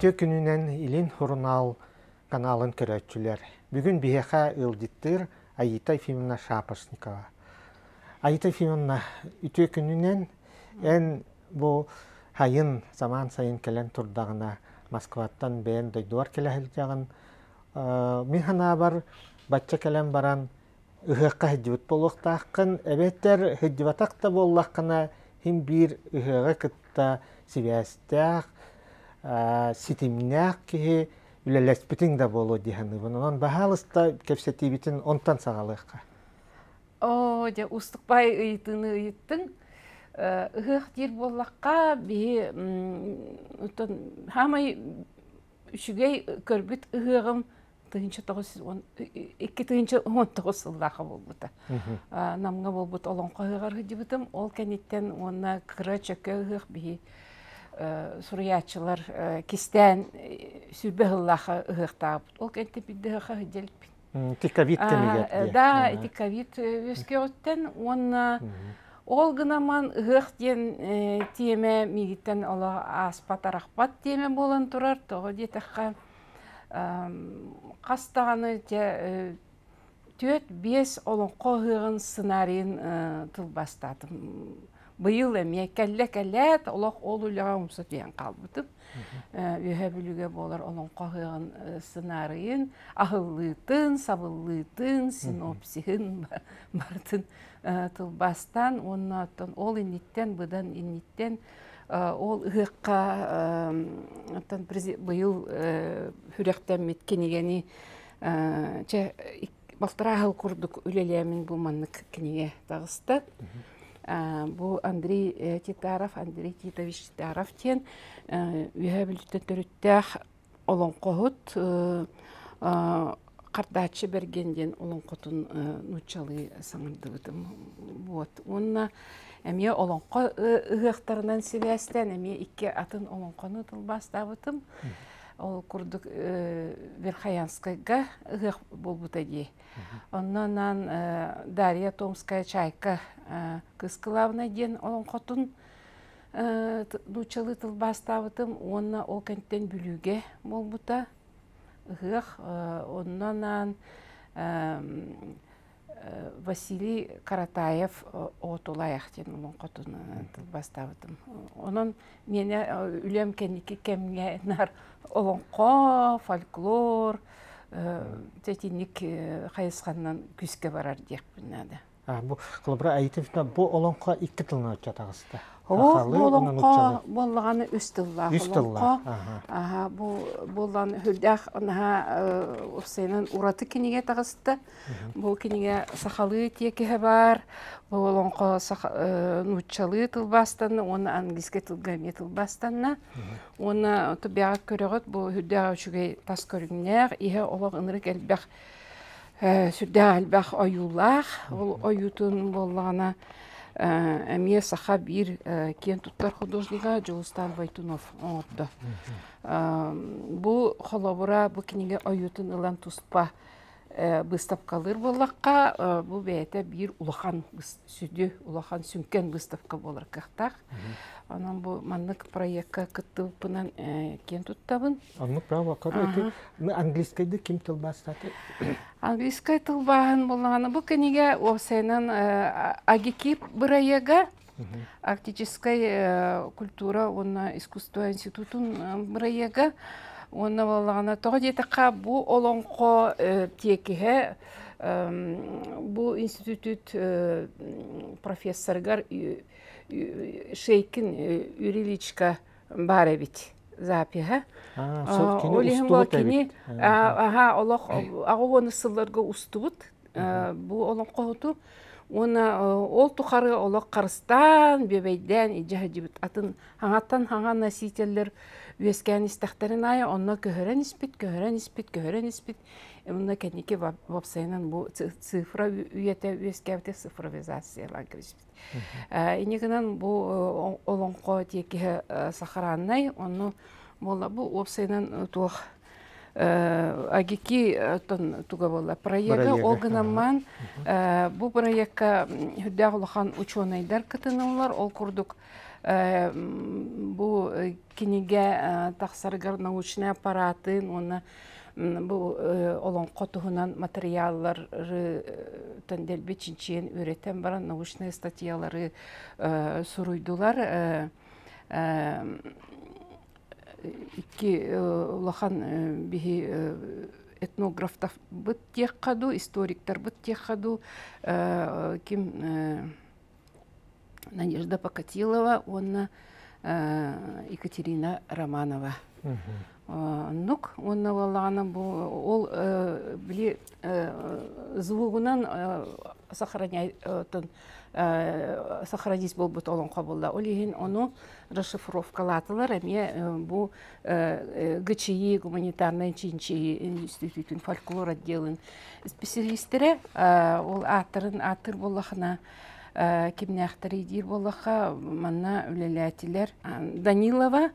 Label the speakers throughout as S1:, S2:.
S1: Үтө күнүнен илин хурунал каналын көрөтчүлөр. Бүгүн биеха ылдиттыр Аита Ефимовна Шапошникова. Аита Ефимовна үтө күнүнен бу хайын заман сайын келен турдагына Москваттан бен дойдуар келехил жагын. Мен хана бар бачча келен баран ыхыкка хыджыбыт болуктакын, эбеттер хыджыбатакта боллакына хим бир ыхыга кытта сибястак, ситимнак кихи үлелеспитин да болу диханыбын. Онан бахалыста кепсетибитин онтан сагалыкка.
S2: Же устукпай ыйтыны ыйттың. Ыхык дир боллакка би хамай үшүгей көрбүт ыхыгым тыгынча 2-19 сыллаха болбута. Намга болбут олонко ыгар хыжыбытым. Ол кенеттен онна кыра чөкө ыгык би суруячылар кистен сүрбе хыллаха ыгыктаабыт. Ол кенте бидде ыгыка хыжелпин.
S1: Тиковид темегет.
S2: Да, тиковид өскеоттен онна ол гынаман ыгык ден теме мигиттен ола аспат аракпат теме болан турар. Того детакка кастаганы же 4-5 олонко ыгын сценарийин тылбастатым. Быйыл эме келле-келлет олох ол үлага умса ден калбытып. Үйе бүлүгө болар олонко ыгын сценарийин ахыллыйтын, сабыллыйтын, синопсихин бартын тылбастан, оннаттан ол инниттен, быдан инниттен ол ыгыкка быйыл хүректен меткенигени балтыра хыл курдук үлелемин бу маннык кенеге тагысты. Бу Андрей Титович Титаров тен үйе бүлүттен төрүттэх олонкохут кардачы бергенден олонкотун нучалы саңырдыбытым. Онна эме олонко ыгыктарынан сибястен эме 2 атын олонкону тылбастабытым. Ол курдук Верхоянскайга ыгык болбута ди. Оннан Дарья Томская чайка кыз кылабына ден олонкотун нучалы тылбастабытым. Онна ол кенттен бүлүгө болбута ыгык. Оннан Василий Каратаев отулаяқтен олонкотун тылбастабытым. Онон мене үлем кенники кемге нар олонко, фольклор, тетинник хайысқаннан күске барар декпін нады.
S1: Бу Кылыбыра Аитовна бу олонко 2 тылына өтчатағысты.
S2: Олонко боллағаны 3 тылла. Боллан хүлдәқ Усейнан ураты кенеге тағысты. Бұл кенеге сақалы текеге бар. Бұл олонко нучалы тылбастанны, оны английский тылгаме тылбастанны. Оны тұбяға көрігіт бұл хүлдәға үшіге тас көрігінер. Ihe олық ынырық әлбәқ сүрдә әлбәқ ойулақ. Ол ойутын боллағына әме саха бир кен туттар художника Жолстан Вайтунов оңырды. Бұл холобыра бұл кенеге ойутын ылан туспа выставкалыр боллаққа, бұл бәйті бір улахан сүді, улахан сүнкен выставка болар қақтақ. Анан бұл маннык проектка кыттылпынан кен туттабын.
S1: Аннык право, көрі английскайды ким тылбастаты?
S2: Английскай тылбағын болғаны бұл кенеге Овсайнан агики бұрайеға, арктическая культура, оны искусство институтын бұрайеға, оны болғаны тоғы детіқа бұл олонқо текіге, бұл институт профессоргар Шейкин Юриличка Баревич запиха. Олеген болкини, олық ағуаны сылларға ұстыбыт. Бұл олың қоғыту. Ол тұқары олық қарыстан, бебейден, иджахадибіт атын хаңа носителлер өскен істақтарын айы, онына көхірен іспет. Онына кәнеке вапсайынан бұл цифра үйеті өскәвті цифровизациялар кіріспет. Инегінен бұл олыңқо теке сақараннай, оны бұл вапсайынан туық агики туга болла проекта олгынаман бу проектка хүддә улахан ученыйдар кытыналар ол курдук бу киниге тахсаргар научный аппаратын, оны бу олонқо туһунан материаллары төнделбе чинчен өретен баран научный статьялары суруйдулар. Икки улахан бихи этнографтар быт теккаду, историктар быт теккаду, ким Надежда Покатилова, онна Екатерина Романова. Нук, онна валана ол били звугунан сохранить болбут олонқа болда. Олеген оны расшифровкалатылар, әме бу ГЧИ, гуманитарный чинчи институтын, фольклор отделын специалисттері, ол атыр болақына кемне ақтары дейір болақа манна үлеләтілер. Данилова,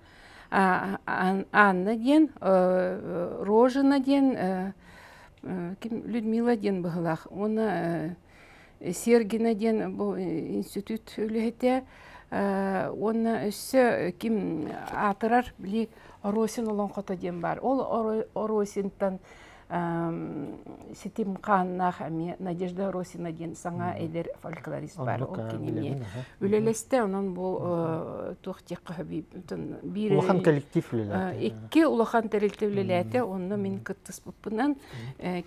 S2: Анна ден, Рожина ден, Людмила ден бұғылақ. Оны Сергина ден бұл институт үлеті. Оны өсі кем атырар білі Оросин олон қота ден бар. Ол Оросинтан Сетим Қаннақ, Надежда Оросина ден саңа әдер фольклорист бар. Ол кенеме үлелесті, онын бұл тоқтек қағаби.
S1: Улахан коллектив үлеләті.
S2: Икки улахан коллектив үлеләті, оны мен күттіс бұппынан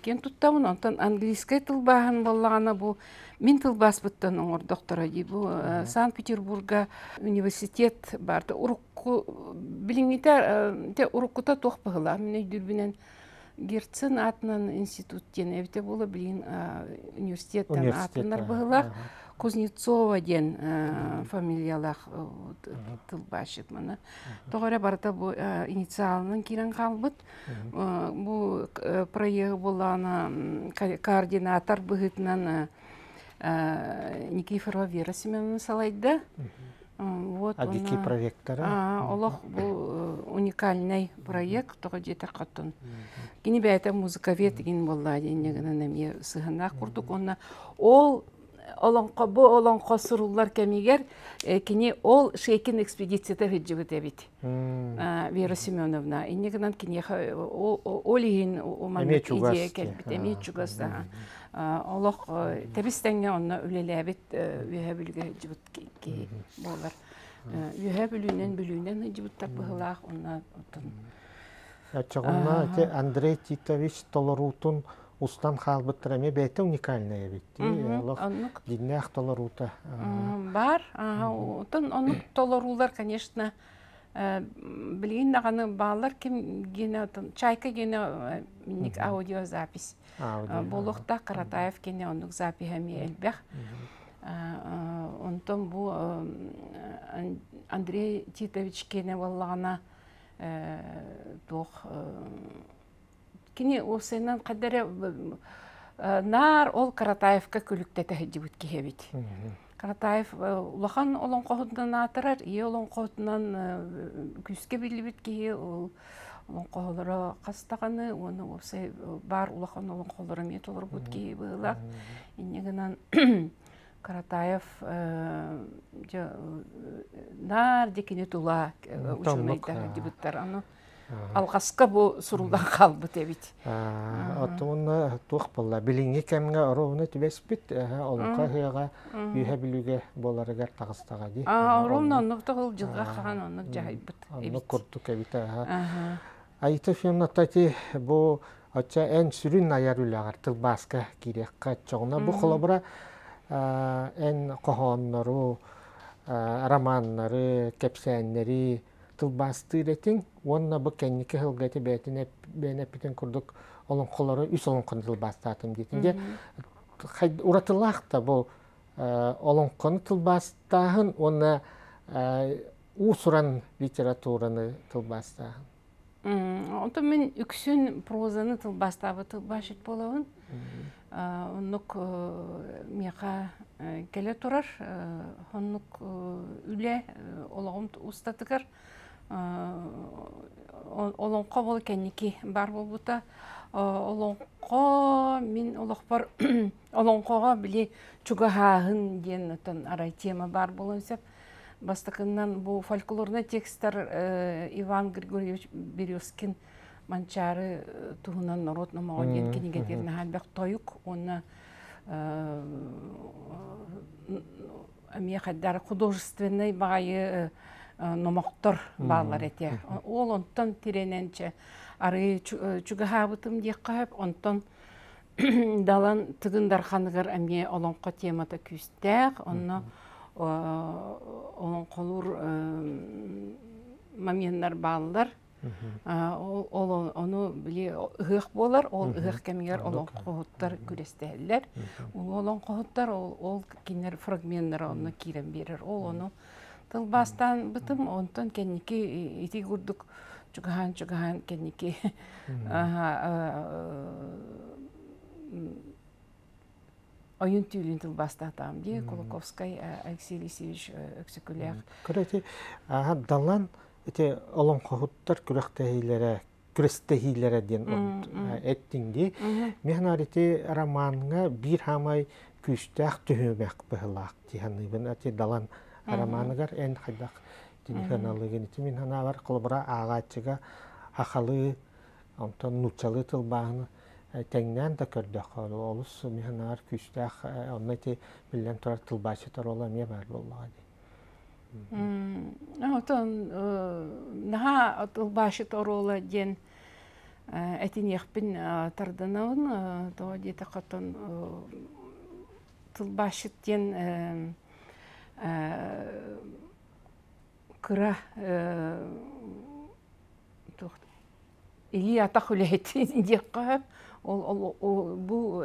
S2: кен тұттауын, онтан английскай тылбағын болағана бұл мен тылбас бұттан оңыр доктора дей. Бұл Санкт-Петербурга университет барды. Біліңгетер ұрыққыта тоқ бұғыла. Мен өйдірбінен Герцен атынан институттен, әбіте болы білін университеттен атынар бұғылақ. Кузнецова ден фамилиялақ тылбашыд мұны. Тоғыра барда бұл инициалының керен қалбыд. Бұл проегі болағына координатор бұғытынан Никифорова Вера Семеновна салайды.
S1: Адики проекттары?
S2: Олық бұл уникальный проект, тоғы жеті қаттын. Кені бәйті музыкавет ген болла денегінен әме сығынақ құрдық. Ол олонқо сұрулар кәмегер, кені ол шейкен экспедицияда ғыджығы дәбет. Вера Семеновна. Енегінен кені ол еген идея кәлбет, әме чугасты. Олық тәбістәңе онына үлеләбет үйе білгі жібіт болар. Үйе білуінен жібіттар бұғылақ онына отын.
S1: Чағынна Андрей Титович Толорутун устан қалбыттыр әме бәйті уникальная бетті. Диннәқ Толорута.
S2: Бар. Онық Толорулар, конечно, білген нағаны балар кем гені, чайка гені аудиозапись. Болуқта Қаратаев кені онық запи әме әлбәқ. Онтон бұл Андрей Титович кені болағына тоқ. Кені осайынан қадары нар ол Қаратаевқа көліктеті әдебіт кехебет. Қаратаев улахан олон қоғытынан атырар, олон қоғытынан күске білібет кеге олон қоғылары қастағаны, оны осай бар улахан олон қоғылары мет олар бұд кеге бұғылақ. Енегінен Қаратаев нар декене тұла ұжымайда әдебіттер. Алғасқа бұл сұрулдан қалбы тәбет.
S1: Отуына туқ болла. Біліңе кәміңе ұруыны түбәс біт, олынға ғыға үйе білуге боларығар тағыстаға дей.
S2: Ұруын онық тұғыл жылға қаған онық жағай бұт.
S1: Онық құрттық әбіт. Айты фемнаттати бұл отча ән сүрін аяр үліғар тылбасқа керекқа чоғына. Бұл қолабыра ән қоғанлары, романлары, кәпсәнлері, тылбасты ретің, онына бұл кәнеке ғылғайты бәйін әппетен күрдік олың қолары үс олың қын тылбастатым дейтінде. Ұратылақ та бұл олың қыны тылбастағын, оны ұсыран литератураны тылбастағын.
S2: Онты мен үксін прозаны тылбастағы тылбашет болауын. Онық меға кәлі тұрар, онық үлі олығым ұстатығыр. Олонқо бол кәнеке бар болбута. Олонқо мен олықпар олонқоға біле чуғағын ден арай тема бар болын сәп. бастакынан бу фольклорный тексттер Иван Григорьевич Березкин манчары туһунан народ намаға ден кенегетерін халбақ тойук, оны әмия қаддары художественный бағайы номақтор бағалар әте. Ол онтан тирененче ары чугахабытым дек қағып, онтан далан тыгындар ханығыр әмия олонқа темата күстәк, оны олон қолур моменттар бағалар. Onu bile ıhık bolar, ol ıhık kemiger olan qoğutlar görestələr. Olan qoğutlar ol kinler fragmentler onu kiren berir. Onu tılbastan bıtım ondan kendiki iti gurduk çugahan kendiki oyun tüylün tılbasta tam diye Kolokovskay Alexey Alexeyevich Öksüküler.
S1: Köreti dalan ete олон қоғыттар күрестәһиләре ден әттинди. Мен арите романга бир хамай күстәх төһөбәк быһылак тиһаныбын ате далан романыгар эн хайдак тинханалыгын ите мен хана бар кылбыра агачыга ахалы онтон нучалы тылбааны тәңнән да көрдәк олус мен ар күстәх оннете билен турар тылбачы тарола ме бар боллагы.
S2: Отон наха тылбашы торола ден этин яхпин тарданавын то дете катон тылбашы ден кыра или атахулети дек кап ол бу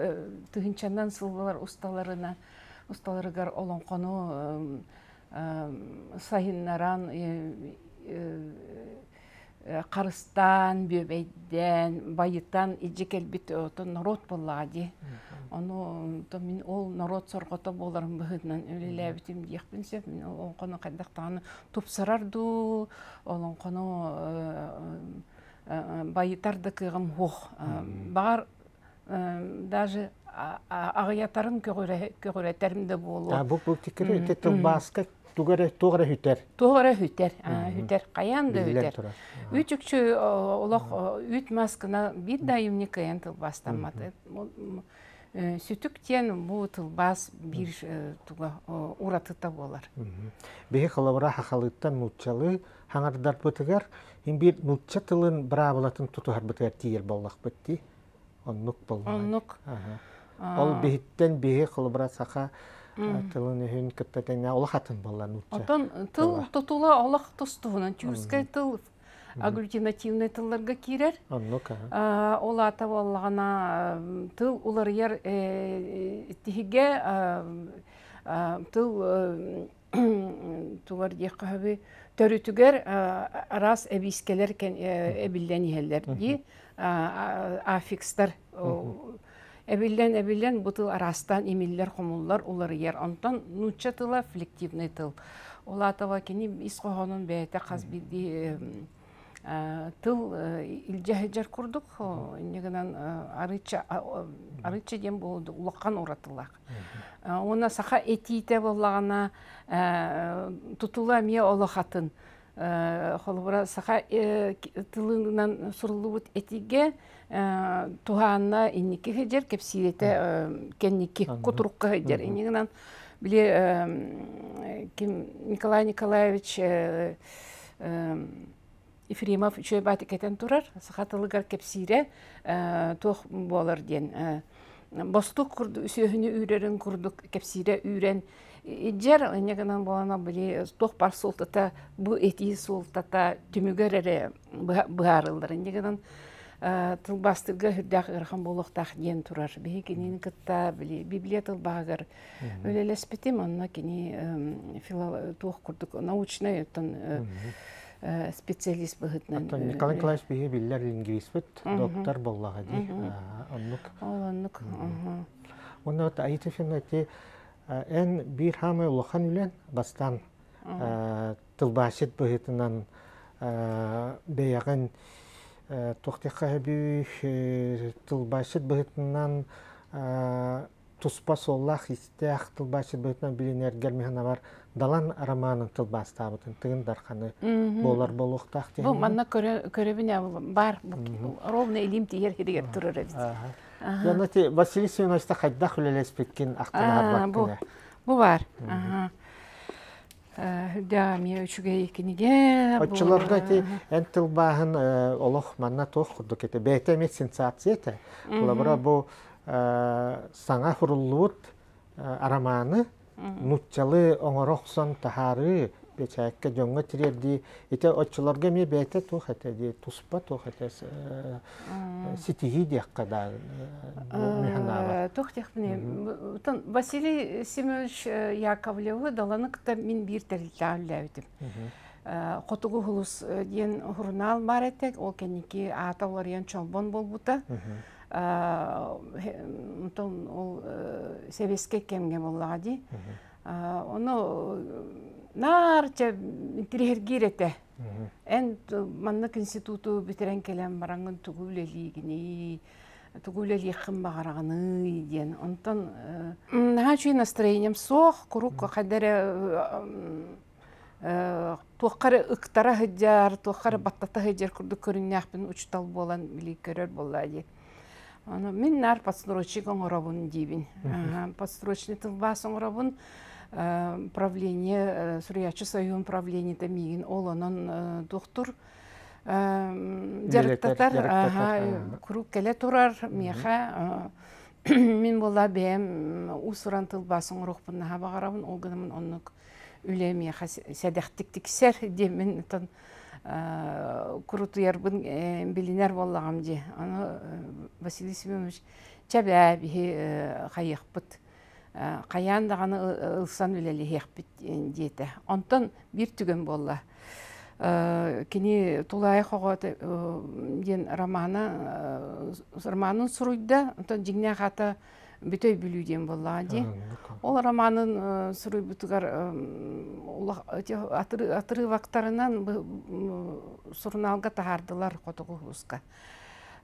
S2: тыгынчандан сылбалар усталарыгар олон кону сайыннаран қарыстан, бөбейден, байыттан ижекел бит народ боллади. Оны мен ол народ сорғыта боларым бұғыдынан өлелі бітім дейікпін сеп, мен ол қоны қайдақтағаны топсарарду, ол қоны байыттарды күйғым хоқ. Бағар даже ағыятарым көгіреттерімді болу.
S1: Бұл текірі өте тылбасқа Тугара хүтер.
S2: Тугара хүтер. Хүтер қаянды хүтер. Үтікші олақ үт маскына бір дайымны қаян тылбастамады. Сүтіктен бұл тылбас бір ұратыта болар.
S1: Бейі қылабыра хақалыттан нұтчалы хаңардар бұтығар, бір нұтча тылын бұра болатын тұтығар бұтығар тиер болақ бұтты. Оннық болмай.
S2: Оннық.
S1: Ол бейіттен бейі қылабыра сақа тылын үйін күттәтәне олық атын болан ұтча.
S2: Отан тыл тұтула олық тұстуынан тюрскай тыл агглютинативный тылларға керер. Ол ата болағана тыл олар ер тихіге тыл туғар деққабы төрітігер арас әбискелер әбілден ехелер де аффикстар Әбілден бұтыл арастан емеллер құмыллар олар ер. Онтан нұтча тыла флективный тыл. Ол атава кені ис қоғанын бәйті қазбеді тыл илжәхеджер күрдік. Негінен арыча дем болды, ұлаққан ұратылақ. Она сақа этиите болағына тұтыла мия олақатын. Холбара саха тылыңнан сурулубут этиге туханна инники хеджер кепсирете кенники кутурукка хеджер иннигинан биле ким Николай Николаевич Ефремов чөйбаты кетен турар саха тылыгар кепсире тух болар ден бостук курду сөйхүнү үйрерин курдук кепсире үйрен Иджер негенен болана били тох бар султата бу эти султата түмүгөрөре баарылдыр. Негенен тылбастырга хүрдәк ырхан болуктак ден турар. Бе кенин кытта били библия тылбагыр. Өлелеспетим анна кени тох курдук научный специалист быгытнан.
S1: Николай Николаевич бе биллер лингвист доктор боллага ди.
S2: Аннук.
S1: Онда айтыфинати Эн бир хамы улахан үлен бастан тылбашет бұғытынан бәяғын тоқтеқа бүй тылбашет бұғытынан туспа соллах истех тылбашы бөтнен билинер гермехана бар далан романын тылбас табытын тыгын дарханы болар болуқтақ
S2: Бұл
S1: деген.
S2: манна көребіне бар, ровно илим тиер херегер тұрыр әбіз.
S1: Яна те Василий Семеновичта қайдақ үлелес беккен ақтан арбаттыны.
S2: Бұл бар. Да, мен үшіге екенеге.
S1: Отчыларда те ән тылбағын олық манна тоқ құрдық еті. Бәйті әмет сенсация еті. Бұла бұл саңа хұрылуыт араманы нутчалы оңороқсон тахары бечәкке жоңға тирерди. Ете отчыларга ме бәйті тоқ еті де туспа тоқ еті ситиги деққа да механава.
S2: Тоқ деқпіне. Василий Семенович Яковлевы даланықта мен бір тәрілді әлі Қотығы ғылыс ден ғұрынал бар әтек, ол кәнеке атаулар ен чолбон бол бұта. Ол сәбеске кемге болады. Оны нарча интерьергер әті. Ән маннық институту бітерен келем бараңын түгілелігіне, түгілелі қымбағарағыны ден. Онтан нағачуй настроением соқ, құруқ қадары туаққары ұқтара ғыджар, туаққары баттата ғыджар күрді көріннәқпін ұчтал болан білі көрер болады. Мен нар подстрочник оңырабын дейбін. Подстрочный тылбас оңырабын правление, Сурьячы Союн правление тамигин, ол онын доктор. Директатар, күрік кәлі тұрар, меха. Мен бола бәйім ұсыран тылбас оңырықпын наға бағарабын, ол ғынымын онық үлі меха сәдәқтіктік сәр демін күрітуярбын білінер болағам де. Василий Семенович чәбә бі қайықпыт. Қаяндағаны ұлсан үлелі хеқпіт дейті. Онтан бір түген болла. Кені Тулай қоғаты ден романын сұруйда, онтан жеңне қата бүтой бүлуден болла де. Ол романын сұруй бұтығар атыры вақтарынан сұрыналға тағардылар қотығы ұлысқа.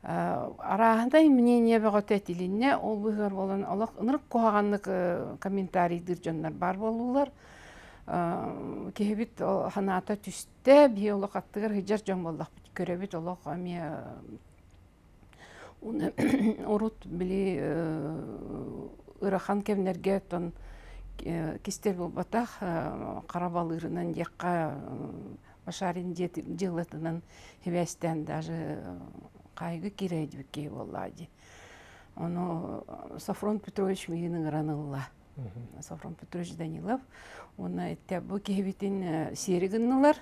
S2: Арағындай мнение бағыт әтіліне ол бұғар болан олақ ұнырық қоғанлық комментарийдір жонлар бар болулар. Кехебет ханата түсті, бей олақ аттығыр хиджар жон болақ бұт көребет олақ әме ұрут білі ұрахан кемнерге тон кестер бұл батақ қарабалырынан деққа башарин жылытынан хевестен даже қайғы керейді бікей болады. Оны Сафрон Петрович мегінің ғранылла. Сафрон Петрович Данилов. Оны әтті бұл кехебетін серігіннылар.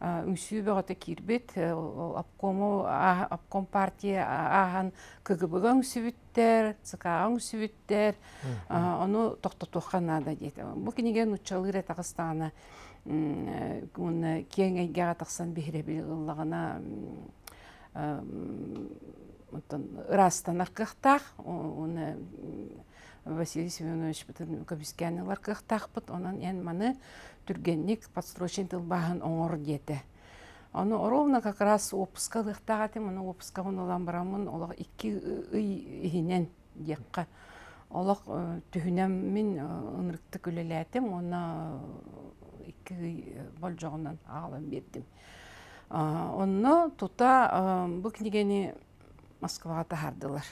S2: Үңсүй бағыта кербет. Апком партия аған КГБ-ға үңсүбіттер, ЦК-ға үңсүбіттер. Оны тоқтатуқанада дейді. Бұл кенеген ұтчалыр әтағыстағына кен әйгеға тақсан бейребел ғылағына растанар кықтақ, оны Василий Семенович бұтын көбіскенілер кықтақ бұт, онын ән маны түргенник подстрочен тылбағын оңыр деді. Оны ровно как раз опыска лықтақ атым, оны опыска олан барамын, олақ 2 үй ихінен деққа. Олақ түхінем мен ұнырықты көлелетім, оны 2 үй бол жоғынан ағылын бердім. Оны тута бұл книгені Москваға тахардылар.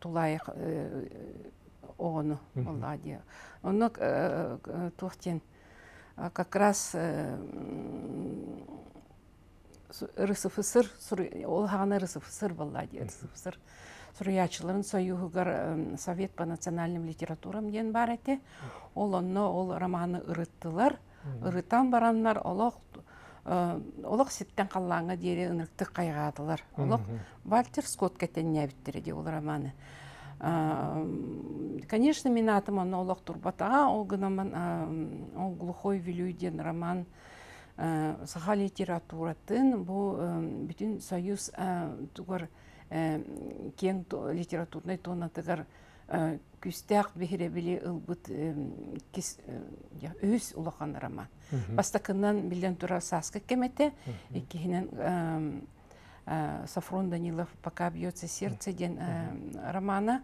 S2: Тулай оғыны олады. Оны туқтен как раз РСФСР, ол ғаны РСФСР болады. РСФСР Сурьячыларын союғығар Совет по национальным литературам ден бар әте. Ол романы ұрыттылар. Ұрыттан баранлар олық сеттен қаллаңа дере ұнырықты қайғадылар. Олық Вальтер Скотт кәттен нәбіттіреді ол романы. Конечно, мен атым оны олық тұрбатаға, ол ғынаман ол глухой вилюйден роман саға литературатын, бұл бүтін союз тұғыр кен литературный тонатығар күстәқ бейребілі ұлбыт өз ұлақан роман. Бастақынан білден тұра сасқы кеметі, екігінен Сафрон Данилов «Пока бьется сердце» ден романа.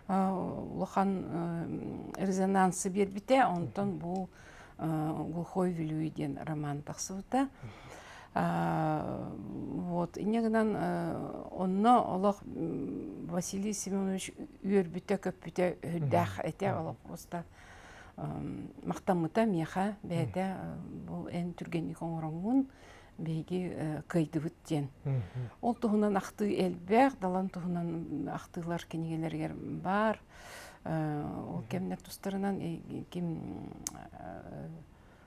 S2: Лохан резонансы бербите, онтон бұл глухой вилюй ден роман тақсывыта. Вот, инегінен онна олақ Василий Семенович үйербіте көпбіте хүддәқ әте олақ просто мақтамыта меха бәді бұл ән түрген икоңыраңын бейге көйдібіт ден. Ол тұғынан ақты әлбәқ, далан тұғынан ақтылар кенегелергер бар. Ол кемнер тұстарынан кем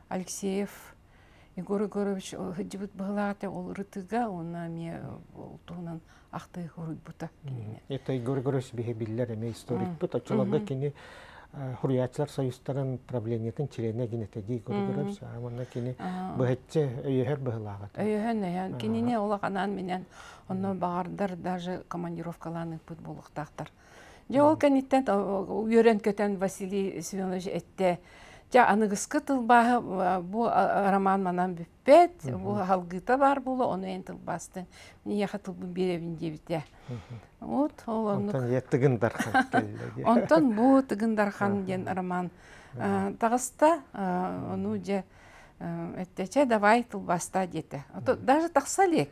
S2: Алексеев Егор Егорович хыджыбыт бағылағаты ол рытыға, оны ме ол тұғынан ақты ғұрыд бұта кенегелер.
S1: Это Егор Егорович бейге білілер әме историк бұт, очыларға кені Хурриятчылар союзтарын правлениятын чилене генетеди Егор Егорович, амына кені бұхетче өйехер бағылағаты.
S2: Өйехен, кенене олағанан менен оны бағардар даже командировкаланы бұт болықтақтар. Же ол кәнеттен үйерен көтен Василий Семенович әтті. Жа анығысқы тылбағы бұл роман манан бүппет, бұл халғыта бар болу, оны ән тылбасты. Мен яқа тылбын беревін дебіте.
S1: Онтан е тығындархан келді.
S2: Онтан бұл тығындархан ден роман. Тағыста, оны же әттече давай тылбаста деті. Даже тақса лек,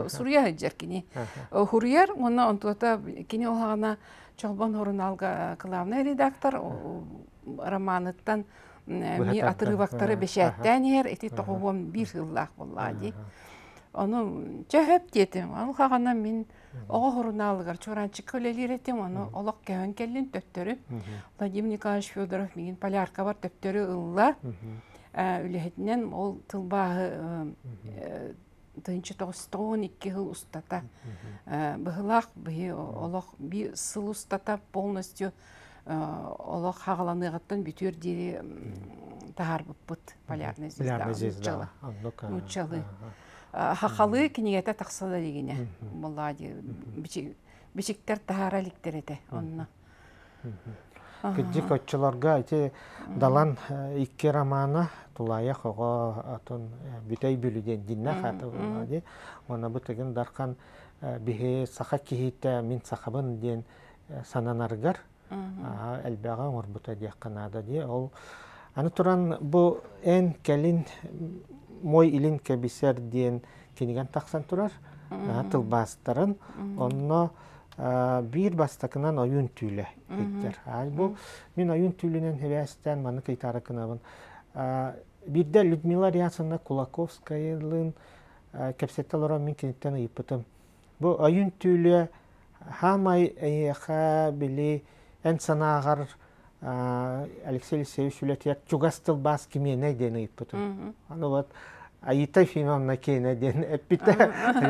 S2: Сурья ғыджар кені. Хурьер, оны онтуата кені олағана Чолбон Хорыналға главный редактор романыттан ми атырывақтары бешәттен ер, эти тоғуым бір ғыллақ болады. Оны чөһөп детім. Оны қағана мен оға Хорыналығар чоранчық көлелер етім. Оны олақ кәуін кәлін төптөрі. Владимир Николаевич Федоров меген полярка бар төптөрі ұлла. Үліхетінен ол тылбағы тыынчы 912 жыл ұстата. Бұғылақ олақ бір сыл ұстата полностью олақ хағаланығаттан бүтер дері тағар бұппыт полярный звезда. Нучалы. Хақалы кенегеті тақсада дегене. Болады. Бішіктер тағар әліктер еті.
S1: Кіджі көтчілерға далан икки романы тулая қоға атын бүтей бүліден динна қаты болады. Оны бұтығын дарқан бігі сақа кейті мен сақабын ден сананарғар әлбәға ұңыр бұта дек қанады де. Аны тұран бұл ән кәлін мой илін кәбісер ден кенеген тақсан тұрар тылбастарын. Оны bir бастакынан oyun tüyle ettir. Bu min oyun tüylenen hevestten manı kaytarı kınavın. Bir de Людмила Рясовна Кулаковская'nın kapsetalara min kenitten ayıpıtım. Bu oyun tüyle hamay ayıqa bili en sanağar Алексей Алексеевич Улетьят чугастыл бас кеме нейден ayıpıtım. Аны вот Айытай Фимовна кейіне ден әппіті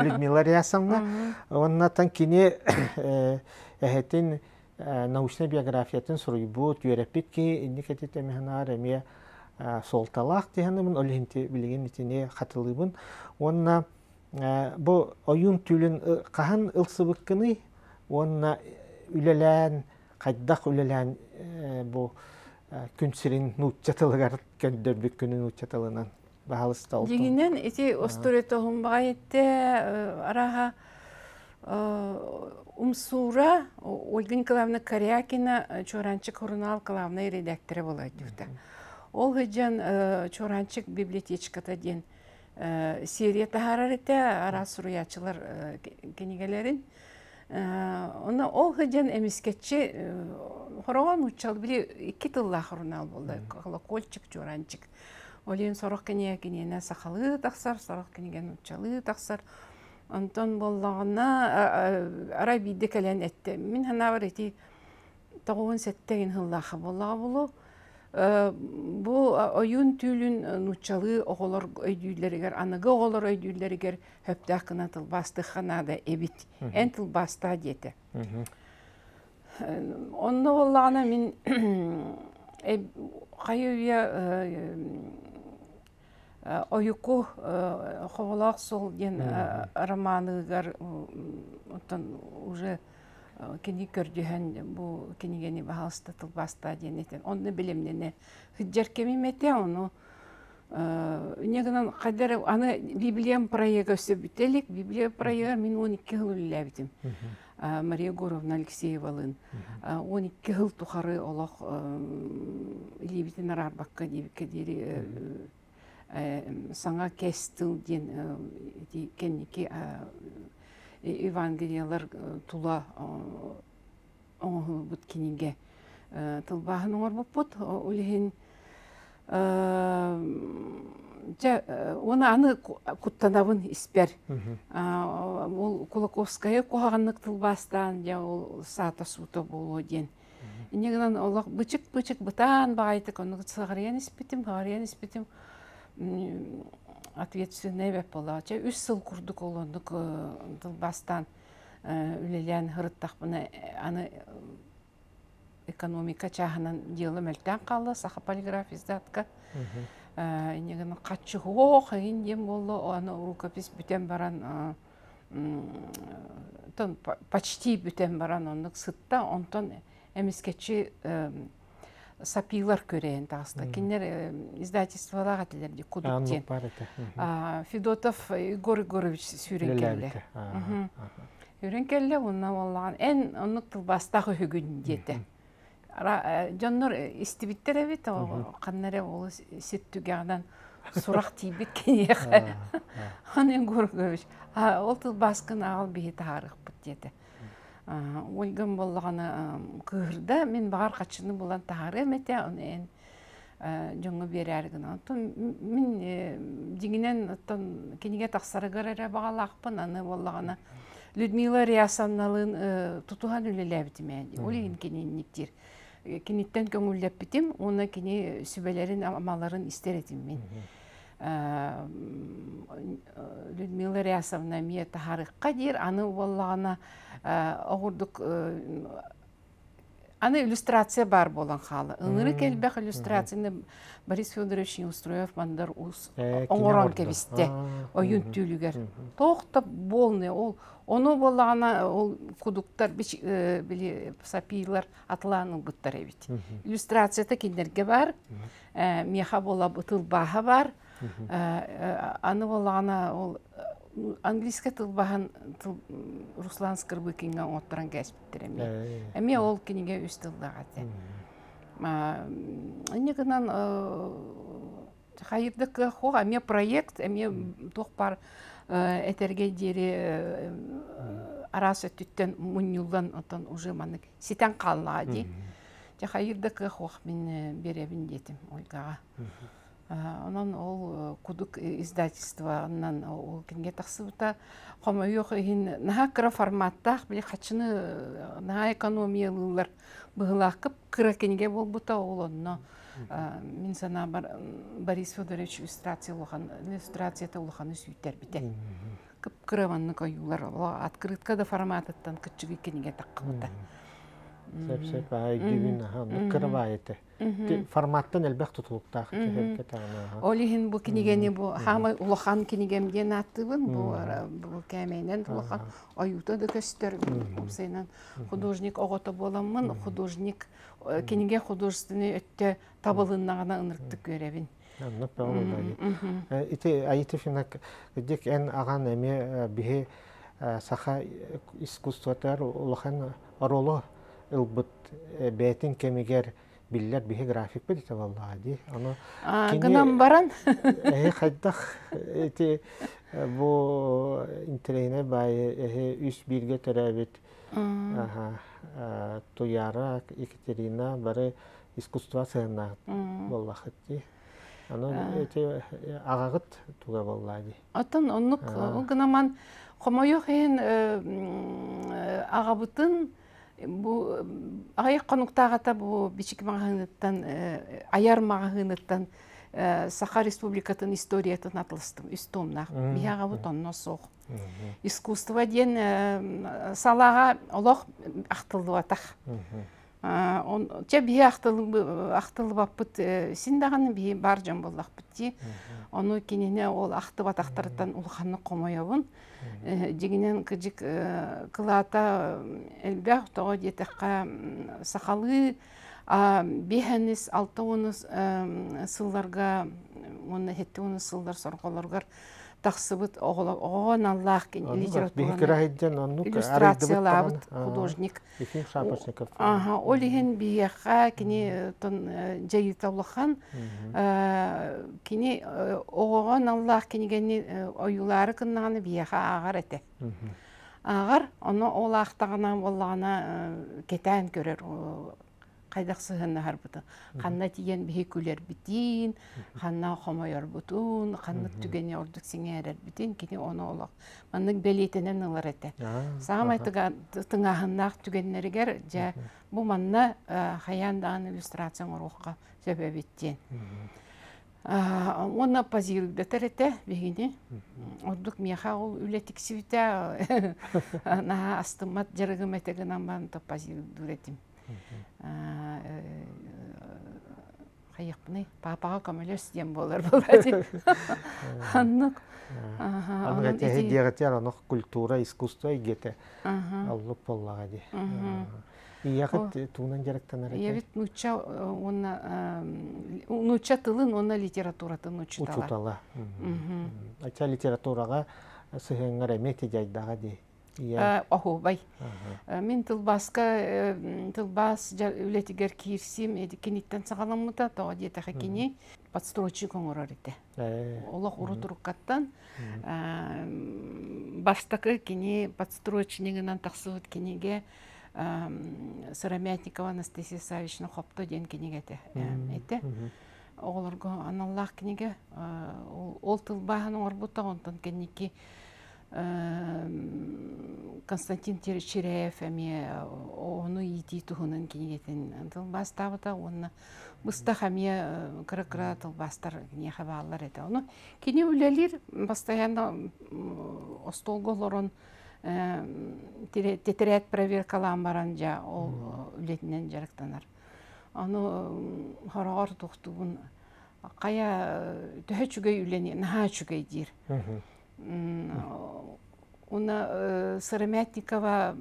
S1: Людмила Рясовна. Оннатан кене әхетін научный биографиятын сұрыйбу түйерәппет ке индикатет әміханар әме солталақ дегенімін олігінті білеген етіне қатылыбын. Онна бұл ойын түлін қахан ылсыбыққыны, онна үлелән, қайдақ үлелән бұл күнсірін нұтчатылығар көндірбік күнін нұтчатылынан.
S2: Дегенен, эти осторет оғын бағайетті араға Умсура Ольга Николаевна Корякина Чоранчик Хорынал главный редакторы болады. Ол ғыджан Чоранчик библиотечката ден серия тағарар еті ара сұруячылар кенегелерін. Оны ол ғыджан әмескетші Хороган ұчал біле 2 тылла Хорынал болды. Колокольчик, Чоранчик. Олен сорок кенегеніне сақалы тақсар, сорок кенеген ұчалы тақсар. Антон боллағына ара бейді кәлен әтті. Мен хана бар еті тағуын сәттеген ғыллақы боллаға болу. Бұл ойын түлін ұчалы оғылар өйдейлерігер, анығы оғылар өйдейлерігер хөптақына тылбасты қанада әбіт. Ән тылбаста деті. Онны боллағына мен қайуия ойуку ховалақ сол ден романыгар уже кені көрдіген бұл кенегені бағалысты тылбаста денетен. Оны білімнені хыджар кемемете, оны Негенен кадер аны Библиям проекты сөбүтелик. Библия проекты мен 12 жыл үлләбитим. Мария Горовна Алексеевалын. 12 жыл тухары олох либитин арбакка дибикке дири саңа кестил ден кенники Евангелиялар тула оңы бұт кенінге тылбағын оңыр бұппыт. Олеген оны аны құттанабын іспер. Ол Кулаковская қоғанлық тылбастан, ол сата сута болу ден. Негінен олық бычык-бычык бұтан бағайтық, оны сағариян іспетім, ответственный веп бола. Үш сыл күрдік олындық тылбастан үлелен ғырыттақ бұны аны экономика чағынан делі мәлтен қалы, сақа полиграфиздатқа. Негін қатшы оқ, енден болы, оны рукопис бүтен баран, почти бүтен баран ондық сытта, онтон әмескетші сапилар көрейін тағыста. Кенер издательстволаға тілерде кудуктен. Федотов Егор Егорович сүйрен келі. Сүйрен келі, онна олаған ән онық тылбастағы хүгін деді. Жоннор истибиттер әбет, қаннары олы сеттігеғынан сұрақ тейбет кенеға. Оны Егор Егорович, ол тылбасқын ағыл бейі тағарық бұд деді. Ольгам болғаны күйірді, мен бағар қачыны болан тағары әмете, оны ән жоңы бері әргін. Мен дегінен кенеге тақсарығыр әрі бағалақпын, аны болғаны Людмила Рясанналын тұтуған өлелі әбітім әді. Олеген кененіктер. Кенеттен көңілдеп бітім, оны кене сүбелерін, амаларын істер етім мен. Людмила Рясовна мие тағарыққа дер, аны болғаны оғырдық аны иллюстрация бар болан қалы. Үңірі келбәқ иллюстрацияны Борис Федорович Неустроев мандар оңыран кебісті ойын түйлігер. Тоқтап болны, оны болғаны құдықтар, сапийлар атыланың бұттар әбет. Иллюстрацияда кендерге бар, меха бола бұтыл баға бар, аны болғаны английский тылбахан Руслан Скорбыкинга оттыран кәсіптер әме. Әме ол кенеге үз тылдағаты. Негінен қайырдық қоға әме проект, әме тоқ бар әтерге дері арасы түттен мұнюлдан отан уже маны сетен қалыға де. Қайырдық қоқ мен беребін детім Ольгаға. Онан ол кудук издательствоанан ол кенге тақсыбыта қомайық ең наға кіра форматтақ біле қачыны наға экономиялылар бұғылақып кіра кенге бол бұта ол онына мен сана Борис Федорович иллюстрацията ұлғаны сүйттер біте. Кіп кіра ванны қойылар открыткада форматтан күтчігі кенге таққы бұта.
S1: Сәп-сәп айдывин кірі байыты. Форматтан әлбәқ тұтылықтақ.
S2: Олеген бұл кенегені бұл хамай ұлыған кенегемден аттығын бұл кәмейнен ұлыған аюты да көстер. Художник оғыты боламын, художник кенеге художественный өтті табылыннағына ұныртты көребін.
S1: Аннық бәу олай. Айты финак дек ән аған әме бігі сақа искусстватар ұлыған ролы ылбыт бәтін кемегер биллер бігі график бәдеті валлади.
S2: Гынан баран?
S1: Қайдақ бұл интерейне бай үс бірге төрәбет Туяра Екатерина бары искусства сығына боллақытти. Ағағыт туға боллади.
S2: Атын онық гынаман қомайық ең ағабытын ағайық қонуқтағата бұл бечік мағағыныттан, аяр мағағыныттан Саха Республикатын историятын атылыстым, үстомнақ. Бияға бұт онына соқ. Искусство ден салаға олық ақтылы батақ. Бие ақтылы баппыт, синдағаны бие бар жан болақ бітті. Оны кенене ол ақты батақтарыттан ұлғаны қомайауын. Дегенен күжік қылата әлбәқ тоғы детіққа сақалы бейхәнес 6-10 сылларға оны хетте оны сылдар сорголоргар тахсыбыт оон Аллах кен литература иллюстрациялабыт художник.
S1: Ефим Шапошников.
S2: Ол иген бияха кини тон жайыталахан кини оон Аллах кенигени оюлары кыннаганы бияха агар эте. Агар оны ол ақтағынан болағына кетән көрер қайдақсығына харбыты. Қанна тиген бейі күлер бітін, қанна қомайыр бұтын, қанны түгене ордық сеңе әрер бітін, кені оны олақ. Манның бәлейтінен ұлар әті. Сағам тыңағыннақ түгенлерігер, бұл манна қаяндағын иллюстрацияң ұрыққа сөбе біттен. Оны позируйда тәрәті бегіне. Ордық меха ол үлетік сүйті астымат жарығым әтігінен бағында позируйда үретім. Қайықпыны папаға көмелес дем болар болады. Анық.
S1: Анық әтегі дегетер анық культура, искусство егеті алып болаға де. Яғыт туынан жарықтан әрекет?
S2: Явит нуча тылын, оны литературатын учутала.
S1: Учутала. Ача литератураға сығыңыр әмекте жайдаға де.
S2: Оху, бай. Мен тылбас үлетігер киірсем, кенеттен сағаламыда, тоға детаға кене подстройчик оңырар еті. Олақ ұры тұрыққаттан, баштақы кене подстройчинігінен тақсығыт кенеге Сырамятникова Анастасия Савична қопты ден кенеге әті. Оғылырғы аналлақ кенеге ол тылбағының орбұта онтан кенеге Константин Череев әме оны еті тұғының кенегетін тылбас табыта, оны бұстақ әме кірі-кірі тылбастар не қабалар әді. Оны кене өлелер постоянно остолғылырын тетерет проверкалан баран жа ол үлетінен жарықтанар. Оны қарағар тұқтуын қая түхі чүгей үлені, наға чүгей дер. Оны Сырамятникова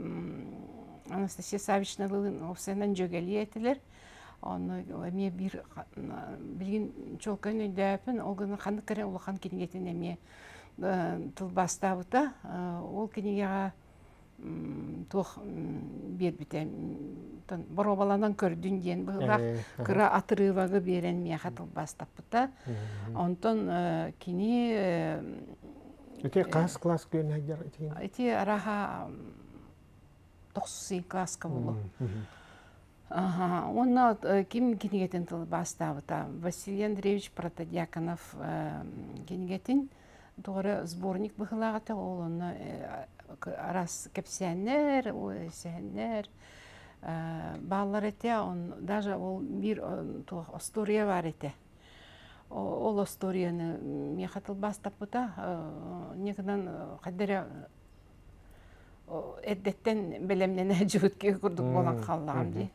S2: Анастасия Савична офсенен жөгелі етілер. Оны әме білген чолкан өйдәпін, олғыны қанды кәрі ұлыған кенегетін әме тылбастабыта, ол кенегеға тоқ бербіті. Боробаланан көрдің ден бұғылақ күрі атырывағы берен меға тылбастапыта. Онтон кене
S1: Өте қас класс көрін әйдер?
S2: Өте араға 90 классқа болу. Оны кем кенегетін тылбастабыта. Василий Андреевич Протодиаконов кенегетін Doğru sbornik bıhılağıta oğlunu aras kepsenler, senler bağlar ete, даже ol bir istoriya var ete. Ol istoriyanı miyakatıl bastap buta, nekeden kadere eddetten belemlene cüvütke kurduk olan kallağım diye.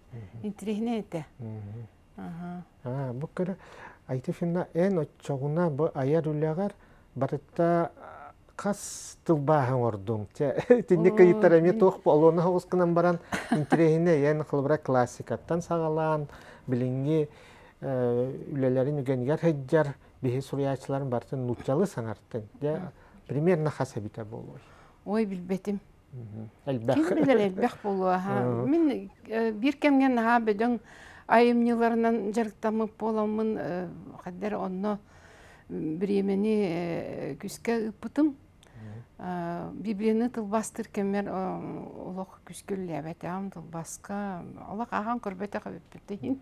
S2: İntirihine ete.
S1: Bu kadar aytıfında en çoğuna bu ayar ülağar Барытта қас тылбағын ордың. Тіндік кайыттар әме тоқ болуына хоғысқынан баран интерегіне ең қылбыра классикаттан сағалан, білінге үлелерін үгенгер хеджар бейі сұриячыларын бартын нұтчалы саңарттын. Примерно қас әбіті болуы.
S2: Ой, білбетім.
S1: Әлбәқ.
S2: Кем білер әлбәқ болуы. Мен бір кемген бөдің айымнеларынан жарықтамып боламын қаддар онны Біремені күске ұппытым. Библияны тылбастыр кемер олық күскел ләбәтәм тылбасқа. Олық аған көрбәті қабетпеттейін.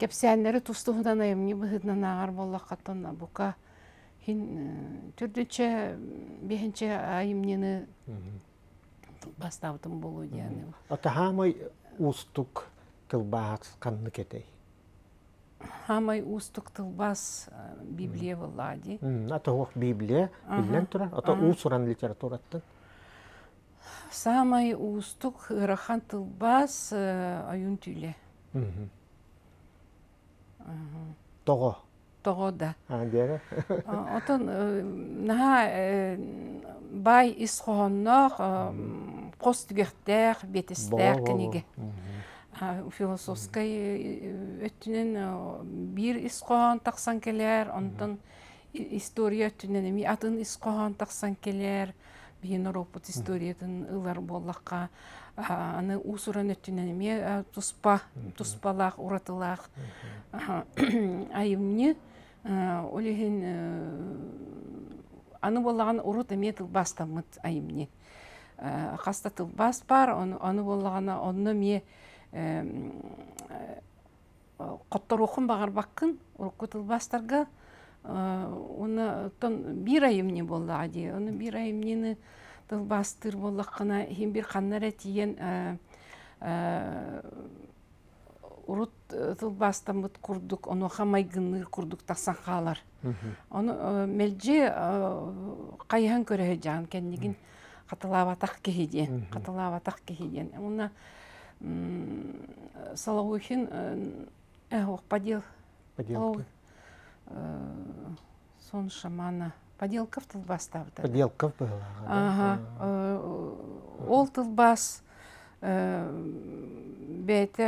S2: Кепсәнлері тұстығыдан айымны бұғыдынан ағар болақ қаттан бұқа. Түрдінче бейінче айымнені тылбастауытым болу дейін.
S1: Ата хамай ұстық тылбағыз қанны кетей?
S2: Хамай устук тылбас Библия влади.
S1: Ата оқ Библия билен тұра? Ата ұсыран литератураттын?
S2: Самай устук ырахан тылбас аюн түле.
S1: Тоғы?
S2: Тоғы да.
S1: Дері?
S2: Отын бай исқоғыннақ қос түгектәқ, бетістәқ кенеге. философской өттүнен бир исқоған тақсан келер, онтан история өттүнен эми атын исқоған тақсан келер, бейін ропот историятын ылар боллаққа, аны усуран өттүнен эми туспалақ, уратылақ айымны, олеген аны боллаған урут эме тылбастамыт айымны. Қаста тылбас бар, аны боллағана онны ме қотторухын бағар баққын, урукку тылбастарға, оны бир айымны боллаға де. Оны бир айымнені тылбастыр боллаққына, хем бір қаннар әтиен урут тылбастамыт құрдық, оны қамайгыныр құрдық тақсан қалар. Оны мәлже қайхан көрі жан кәндігін қатылаватақ кехеден. Оны салауыхын сон шамана поделков тылбастав.
S1: Поделков была.
S2: Ол тылбас бәйті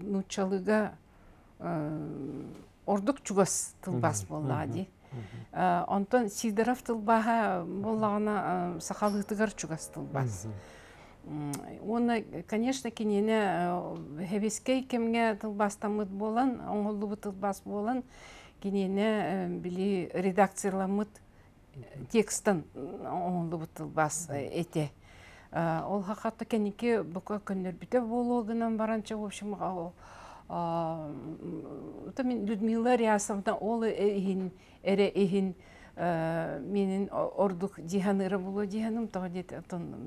S2: нучалыға ордық чугас тылбас болды. Онтон Сидоров тылбаға болағына сақалықтығар чугас тылбас. Оны, конечно, кенені хевескей кемге тылбастамыд болан, оңылы тылбас болан, кенені білі редакцияламыд текстін оңылы тылбас әте. Ол хақатты кенеке бұқа күндер біте болуғынан баранча, в общем, Людмила Рясовна олы әрі ехін менің ордық диханыры болу диханым тағы деді,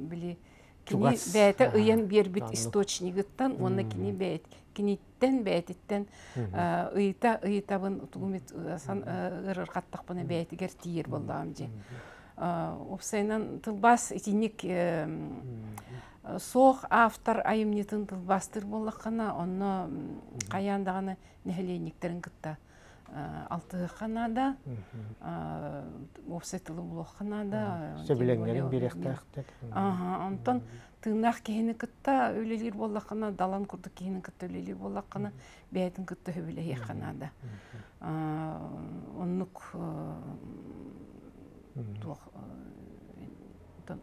S2: білі кені бәйті ұян бербіт источнигіттен, оны кені бәйт, кенеттен бәйтіттен ұйтабын ұтығымет ұрыр қаттақпына бәйтігер тиер болдағым же. Опсайнан тылбас етінік соқ автор айымнетін тылбастыр болаққана, оны қаяндағаны нәхіленіктерін күтті алты қанада, опсайтылы болаққанада.
S1: Сөбіленгерін беректәқтік.
S2: Онтан тыңнақ кейіні күтті өлелер болаққана, далан күрді кейіні күтті өлелер болаққана, бәйтін күтті өбіле еқанада. Оннық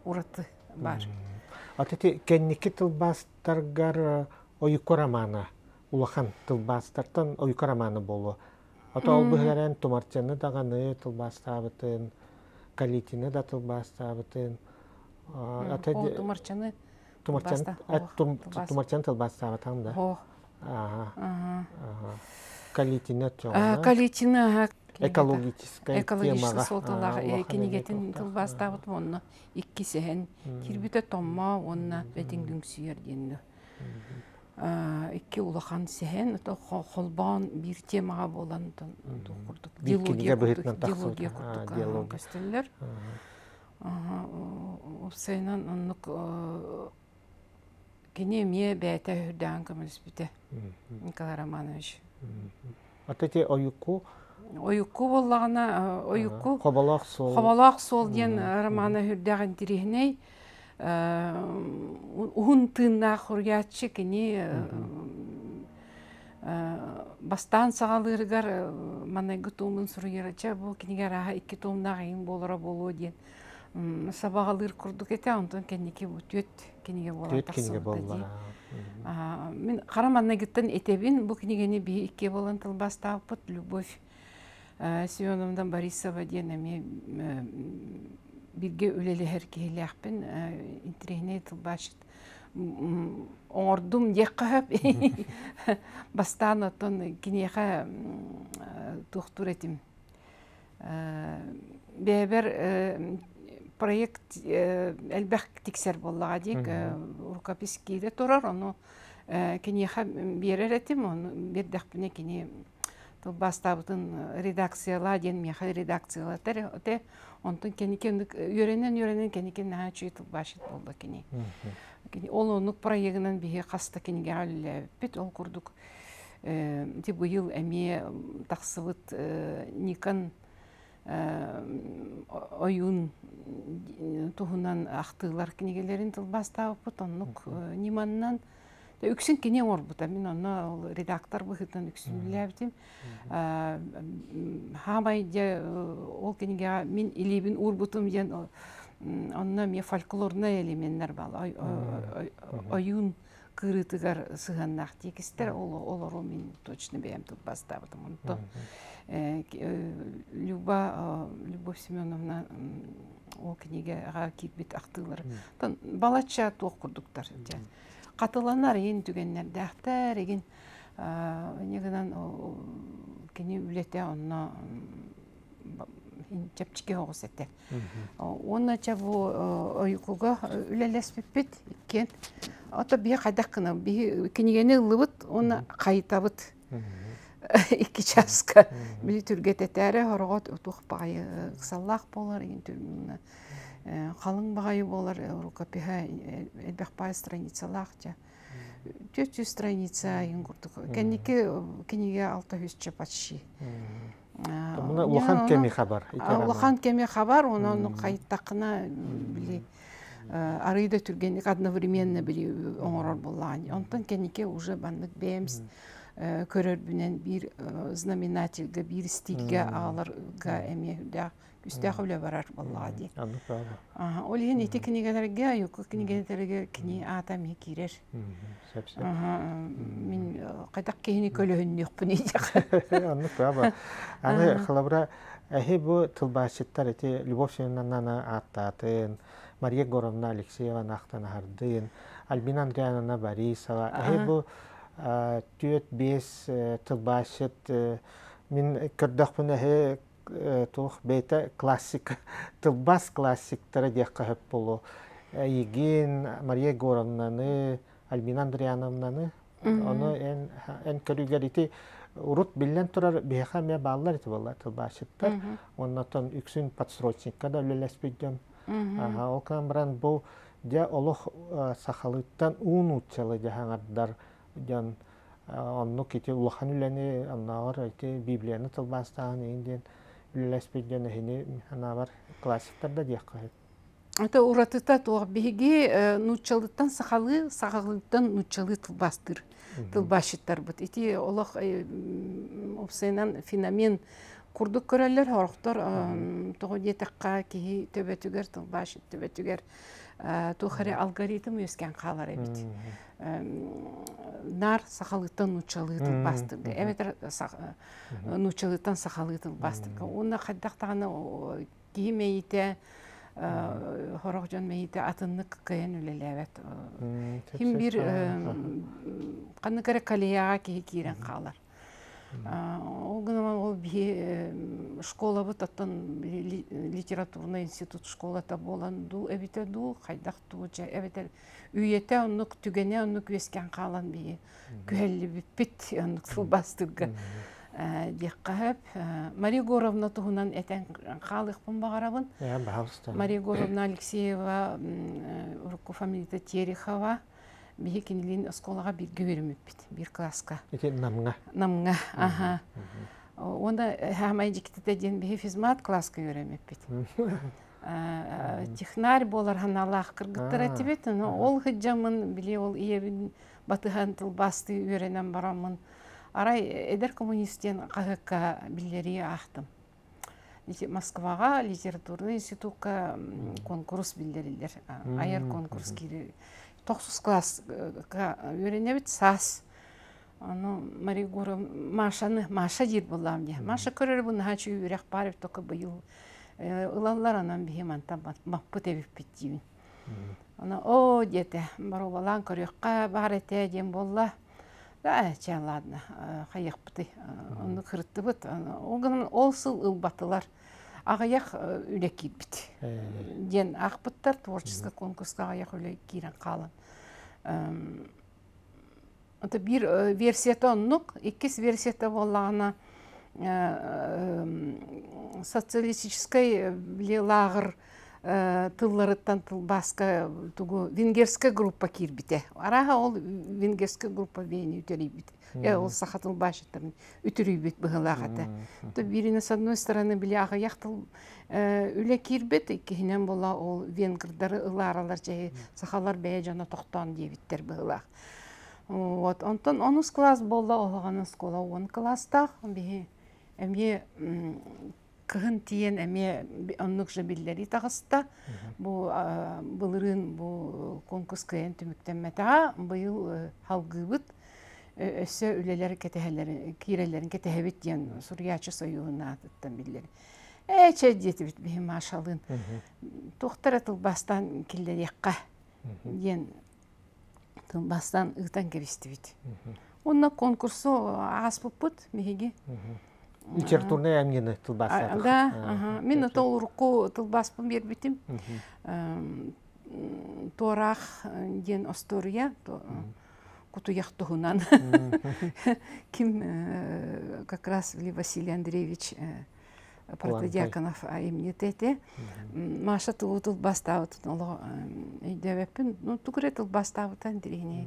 S2: ураты бар.
S1: Атети кенники тылбастаргар ойуку романы, улахан тылбастартан ойуку романы болу. Ата ол бұхерен тумарчаны дағаны тылбастабытын, калитины да тылбастабытын.
S2: Тумарчаны
S1: тылбастабытын да? Калитины жоғына?
S2: Калитины
S1: экологическая
S2: темаға солтылағы кенегетін тылбастабыт оны иккисен кирбіті томма онына бәтіңдің сүйерденді. Икки улахан сен қолбан бір темаға болан диалогия құрдық көстелер. Осайнан онық кенеме бәйті үрдән көміліс біті Николай Романович.
S1: Атети ойуку?
S2: Ойуку боллағына, ойуку
S1: Қобалақ
S2: сол ден романы үрдәғін тірегіней ұғын тыңна құрғатшы кені бастан сағалырғар манайғы томын сұрғарача бұл кенегер аға 2 томнағы ең болыра болу ден сабағалыр құрдық еті, онтан кенеге бұл төт кенеге болар тақсылды дей. Мен қараманна кеттен етебін бұл кенегені бей 2 болан тылбастағы бұт любовь Семеновнадан Борисова ден әме бірге өлелі әркейлі ақпен интерегіне тылбашыд. Оңырдым дек қағып бастан оттан кенеға тұқтыр етім. Бәбір проект әлбәқ тексер боллаға дек, рукопискейді тұрар, оны кенеға берер етім, оны бердіқпіне кене тылбастабытын редакцияла ден меха редакциялатар оте онтон кенекен үйренен кенекен наha чүй тылбашыт болды кене. Ол онук проегінен беге қаста кенеге әлі бет ол күрдік. Де бұйыл әме тақсывыт никан ойын туғынан ақтығылар кенегелерін тылбастабыт онук ниманнан Үксін кене орбута. Мен оны редактор бұхытын үксін біләбітім. Хамайде ол кенеге мен илебін орбутым ден онна мен фольклорна элементтер бал. Ойын кырытыгар сығаннақ текістер. Олару мен точно бәйім тұп бастабыдым. Любовь Семеновна ол кенеге кирбет ақтылар. Балача тоқ құрдықтар. Қатыланар ең түгеннер дәқтер, еген негінен кені үлете онына чәпчіке оғыз әтті. Онына чабу ойқуға үлелес біппет, кен. Ото бие қайдаққына, кенегені ұлыбыт, оны қайтабыт. 2 часка. Білі түргет әтәрі, орғат ұтуқ бағайы қысаллақ болар, еген түргені. Қалың бағайы болар, рукапиға әлбәқпай страницалақ. 400 страница ең құрдық. Кенеге 600 почти.
S1: Мұны Улахан кеме хабар.
S2: Улахан кеме хабар, оны қайттақына білі арыйда түргенік одновременно білі оңырар болған. Онтан кенеге уже бандық бәйіміз көрер бүнен бір знаменательге, бір стильге алырға әме үстә хәүлә барар боллади. Ол ен ите книгаларга, юк книгаларга кни атами кирер. Мин кайдак кени көлөһүн юкпун ите.
S1: Анны таба. Аны хлабра бу тылбашыттар ите Любовь Семеновна аттатын, Мария Горовна Алексеева нахтан хардын, Альбина Андреевна Борисова. Бу 4-5 тылбашыт мин көрдөкпүн тух бейта классик, тылбас классиктары дек қағып болу. Егин Мария Горовнаны, Альбина Андреевнаны, оны ән көрігер ете урут билен тұрар бейха мә баллар ете болла тылбашыттар. Оннатон үксін подсрочникка да өлелес бейден. Олқан біран бұл де олық сақалыттан уын ұтчалы жағаңардар ден онны кете улахан үләне аннағыр Библияны тылбастағын ейінден үләспейден әйіне анавар классиктарда дек қағып.
S2: Это уратыта туақ беге нучалыттан сақалыттан нучалы тылбастыр, тылбашыттар бұд. Эти олақ опсайнан феномен күрдік көрәлер, орықтар тоғы детаққа кейі төбетігер, тылбашыт төбетігер тұқыры алгоритм өскен қалар әбет. Нар сақалыттан нучалы тылбастырды. Әбетер нучалыттан сақалы тылбастырды. Оны қайдақтағаны кейі мейті, Хорох жон мейте атыннык кайын үлелі әбет. Хим бір қаны кәрі калияға кейі кейрен қалар. Ол ғынаман ол бі школа бұт аттан литературный институт школата болан ду әбеті ду қайдақ ду әбетер үйете оннық түгене оннық өскен қалан бі көхелі біппет оннық тылбастырғы. Деккахып Мария Горовна туһунан этен халыхпын багарабын. Мария Горовна Алексеева урку фамилията Терехова бие кинилин школага бир гөбөрмөппит, бир класска. Намга, аха. Онда хамай жиктете ден бие физмат класска көрөмөппит. Технарь болар ханалах кыргыттар этибет, ол хыджамын биле ол иебин батыхан тылбасты үйренен барамын. Арай эдер коммунистен қағыққа білдері ақтым. Москваға литературный институтқа конкурс білдерілдер. Айыр конкурс кейді. 9 классқа үйренебет сас. Мария Горовна Маша дед болам де. Маша көрер бұны хачу үйрек барып тоқы бұйыл. Ұлалар анан беймантан мақпыт әбіп беттеймін. О, деді, бару балан көрекқа бар әте дем болла. Да, чан ладно, қайық бұты, оны қырытты бұт. Ол сыл ұлбатылар, ағаяқ үлек кейбіт. Ден ақ бұттар, творческа конкурсқа ағаяқ үлек кейрен қалын. Bir versiyata onluk, ikis versiyata болағына социалистической лағыр тылларыттан тылбаска венгерская группа кирбите. Араға ол венгерская группа бейні үтерейбит. Ол сақа тылбашыттарын үтерейбит бұғылағаты. Біріне с одной стороны біле аға яқтыл үле кирбет, екігінен бола ол венгердары ыларалар жайы сақалар бәе жана тоқтан дейбіттер бұғылақ. Вот, онтон 10 класс болды, оғаны скола 10 класстақ, бе әме кыһын тиен әме оннук жабиллери тағыста, бұлырын бұл конкурс кайын түміктенметаға, бұйыл халгыбыт, өссі үлелер кирелерін кетехебет ден Сурьячы союғына атыттан биллери. Әче деті бит бейім машалын. Тоқтар тылбастан келдер еққа ден тылбастан ұғтан кебісті бит. Онна конкурсу ағас бұппыт мехеге.
S1: Литературный әмгені тылбастадық.
S2: Да, мен отол ұрқу тылбаспын бер бітім. Торақ ден Остория, кутуяқ тұғынан. Ким как раз Василий Андреевич Протодиаконов иммунитете. Маша тул бастауыт өйдәвәппін. Түгірі тул бастауыттан дирегіне.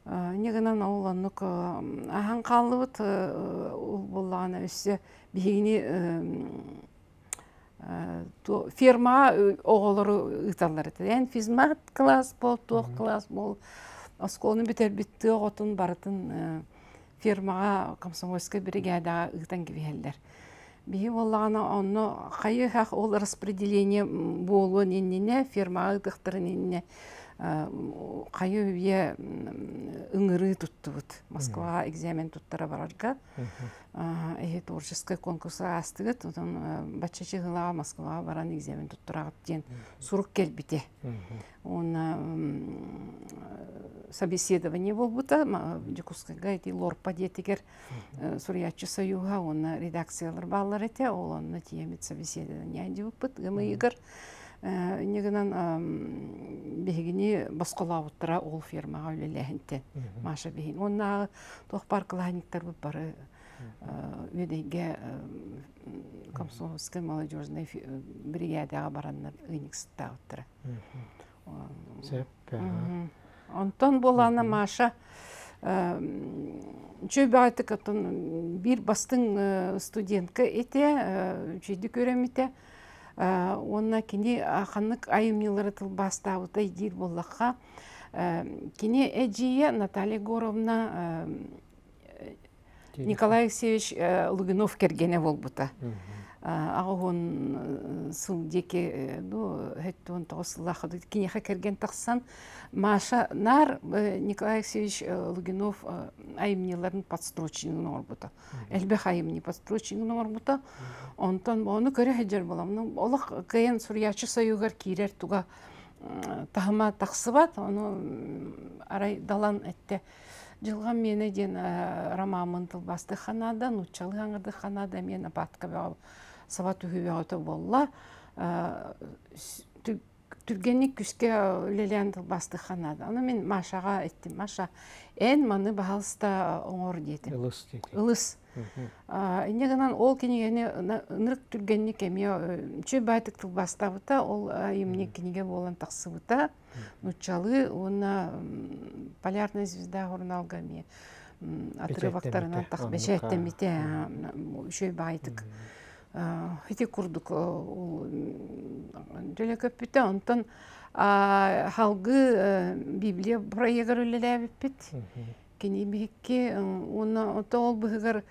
S2: Негінен ол анық ахан қалуыт ол болағына өсі бейгіне ферма оғылары ұйталар. Ән физмат класс бол, тоқ класс бол. Осколының бітер бітті оғытын барытын фермаға комсомольская бригадаға ұйтан кебелер. Бейі болағына оны қайы хақ ол распределение болуы неніне, фермаға ұйтықтыры неніне қайы өйе ұңыры тұтты бұд. Москваға экзамен тұттыра барарға. Творческая конкурса астығыт, бачачы ғылаға Москваға баран экзамен тұттырағыт ден сұруқ кел біте. Оны собеседование бол бұта, Декускайға еті лорпа детігер Сурьячы союға, оны редакциялар балар еті, ол оны тиемет собеседование деп бұт, ғымы егір. Негінен бігіне басқала ұттыра ол фермаға өлеләхінтен, Маша бігін. Оннағы тоқпар қылағынықтар бұп бары өдейге комсомольская молодежная бригадаға бараннар ұйнықсытта ұттыра. Онтон боланы Маша чөбі айтық бір бастың студентка ете, жүйді көремете. Онна кені ақанық айымнелері тылбастауыда едер болаққа. Кені әжие Наталья Горовна Николай Алексеевич Лугинов кергене бол бұта. Ағығын сыл деке әттуын тағысылақыды кенеға керген тақсан Маша нар Николай Алексеевич Лугинов айымнелерін подстрочингін ор бұта. Әлбәқ айымне подстрочингін ор бұта. Онтан оны көрі әджер боламын. Олық қайын Сурьячы союғар кейрер туға тағыма тақсы бат. Оны арай далан әтті. Жылған мені ден рамамын тылбасты қанада, нұтчалы аңырды қанада, мен апатқа бәу сабат үйі өті болла. Түргенік күске өлелен тылбасты қанада. Оны мен Машаға әттім. Маша, ән маны бағалыста оңыр дедім.
S1: Үліс деді.
S2: Үліс. Негінен ол кенегені нұрық түргенік әме чөй байтық тылбастауыта, ол емне кенеге болан тақсы бұта. Нұтчалы, оны полярная звезда журналға ме отрывақтарынан тақ бәшәттемете чөй байтық. Хети курдук жөлі көп біті, онтан халғы Библия проегар өлелі біппет. Кені бігікке, оны ол бұғығар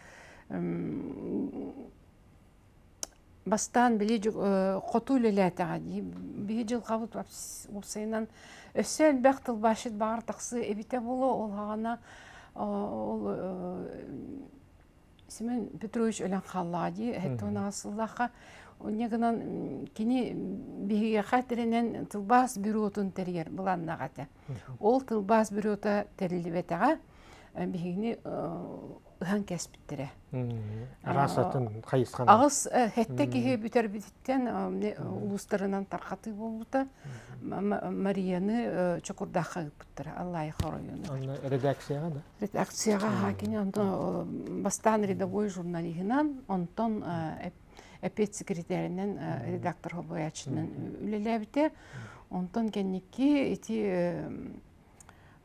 S2: бастан біле қоту өлелі әтіға. Бігі жыл қабыт опсайынан өсі әлбәқ тылбашыд бағыр тақсы әбіте болу, ол ғана Семен Петрович өлен қаллади, әттуын асыллаға. Негінен кені бігіге қатырынан тылбас бюротын тәргер бұланна қаты. Ол тылбас бюрота тәрілі бәтіға бігігіне ұған кәспіттірі.
S1: Арасатын қайысқан.
S2: Ағыз әтті кеге бүтер бітіттен ұлыстарынан тарқаты болуыта Марияны чокурдаққа бұттыры. Аллай қоройыны.
S1: Редакцияға да?
S2: Редакцияға хакені бастан рядовой журналигінен, онтон әпет секретарінен редактор боячының үлелі әбіте. Онтон кәнекке еті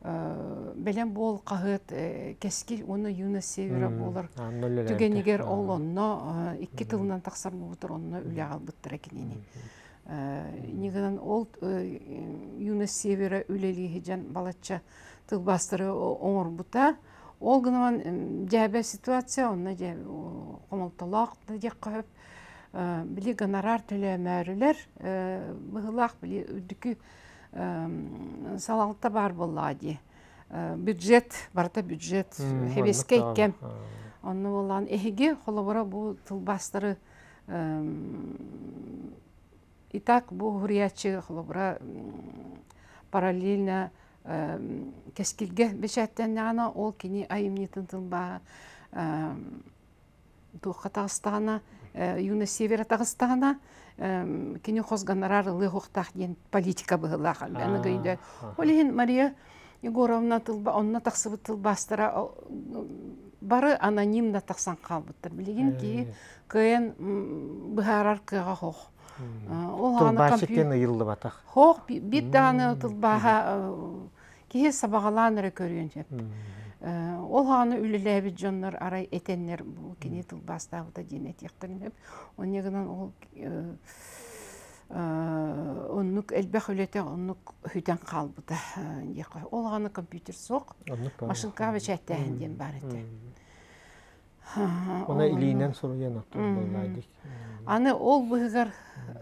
S2: бәлем бол қағыт кәскел оны юна севера болыр. Түгенегер ол онына 2 тылынан тақсар бұғытыр, онына үлі ағал бұттыр әкенені. Негенен ол Юнес Севера үлелиһи жан балачча тылбастыры оңор бута. Ол гынаман жәбе ситуация, онна қомалталақ дек қойып, білі гонорар төлемәрілер, бұғылақ білі үдікі салалықта бар болады. Бюджет, барта бюджет, хебеске еккем. Онны болған әйге қолабыра бұл тылбастыры итак, бұл хуриячы қолабыра параллельно кескилге бешәттен яна ол кини айымнитын тылба туққа тағыстағына Юнес Севера тағыстағына кини қозганарар лығуқтақ ден политика бұғылақ әлбәні гүйді. Олеген Мария Егоровна тылба, онна тақсыбы тылбастыра бары анонимна тақсан қалбыттыр. Білеген ки көйен бұғарар кыға хоқ.
S1: Тылбасы кен ұйылды батақ.
S2: Хоқ, бит дағаны тылбаға кейі сабағаланыры көрген жеп. Ол ғаны үліләбі жонлар арай етенлер бұл кене тылбастағыда денет ектірініп. Онегінен ол оннук әлбәқ үлеті оннук хүйтен қалбыда. Ол ғаны компьютер соқ, машинка бәчәттәйін ден бар еті.
S1: Ona iliğinden soruyan oturdu.
S2: Аны ол бұғығар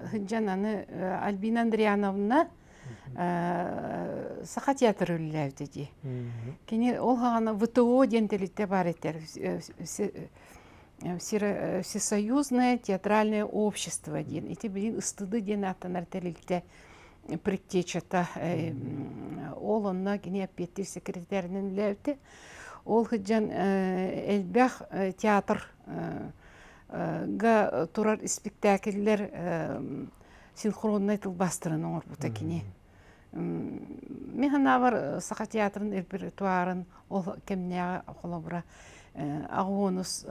S2: хыджан аны Альбина Андриановна сақа театр үліләуді де. Кені ол ғаны ВТО дентелітте бар етер. Всесоюзное театральное общество ден. Эти білін ұстыды ден аттанар тәлілте предтечата. Ол онна кені әппеттер секретарінің үләуді. Ол хыджан әлбәқ театр га турар спектакльлер синхронный тылбастырын оңыр бұта кене. Механа бар сақа театрын репертуарын ол кемнеға қолабыра ағуыныз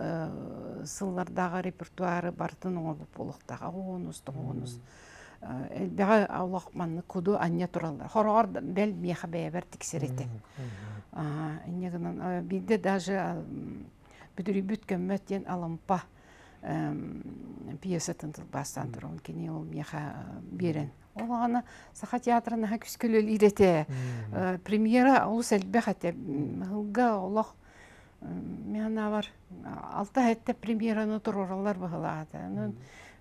S2: сыллардағы репертуары бартын оңыр бұп болықтағы ағуыныз. Әлбәға аулақ манны күді анне тұралар. Хорағар бәл меха бәйбәр тіксереті. Бидде даже бүдірі бүткен мәттен алампа пьесатын тылбастан тұрын кене ол меха берен. Ол ағана сақа театрына күскілі үйреті. Премьера ұлыс әлбәқ әтті. Ғылға олақ меғана бар. Алта әтті премьераны тұр оралар бұғылағады.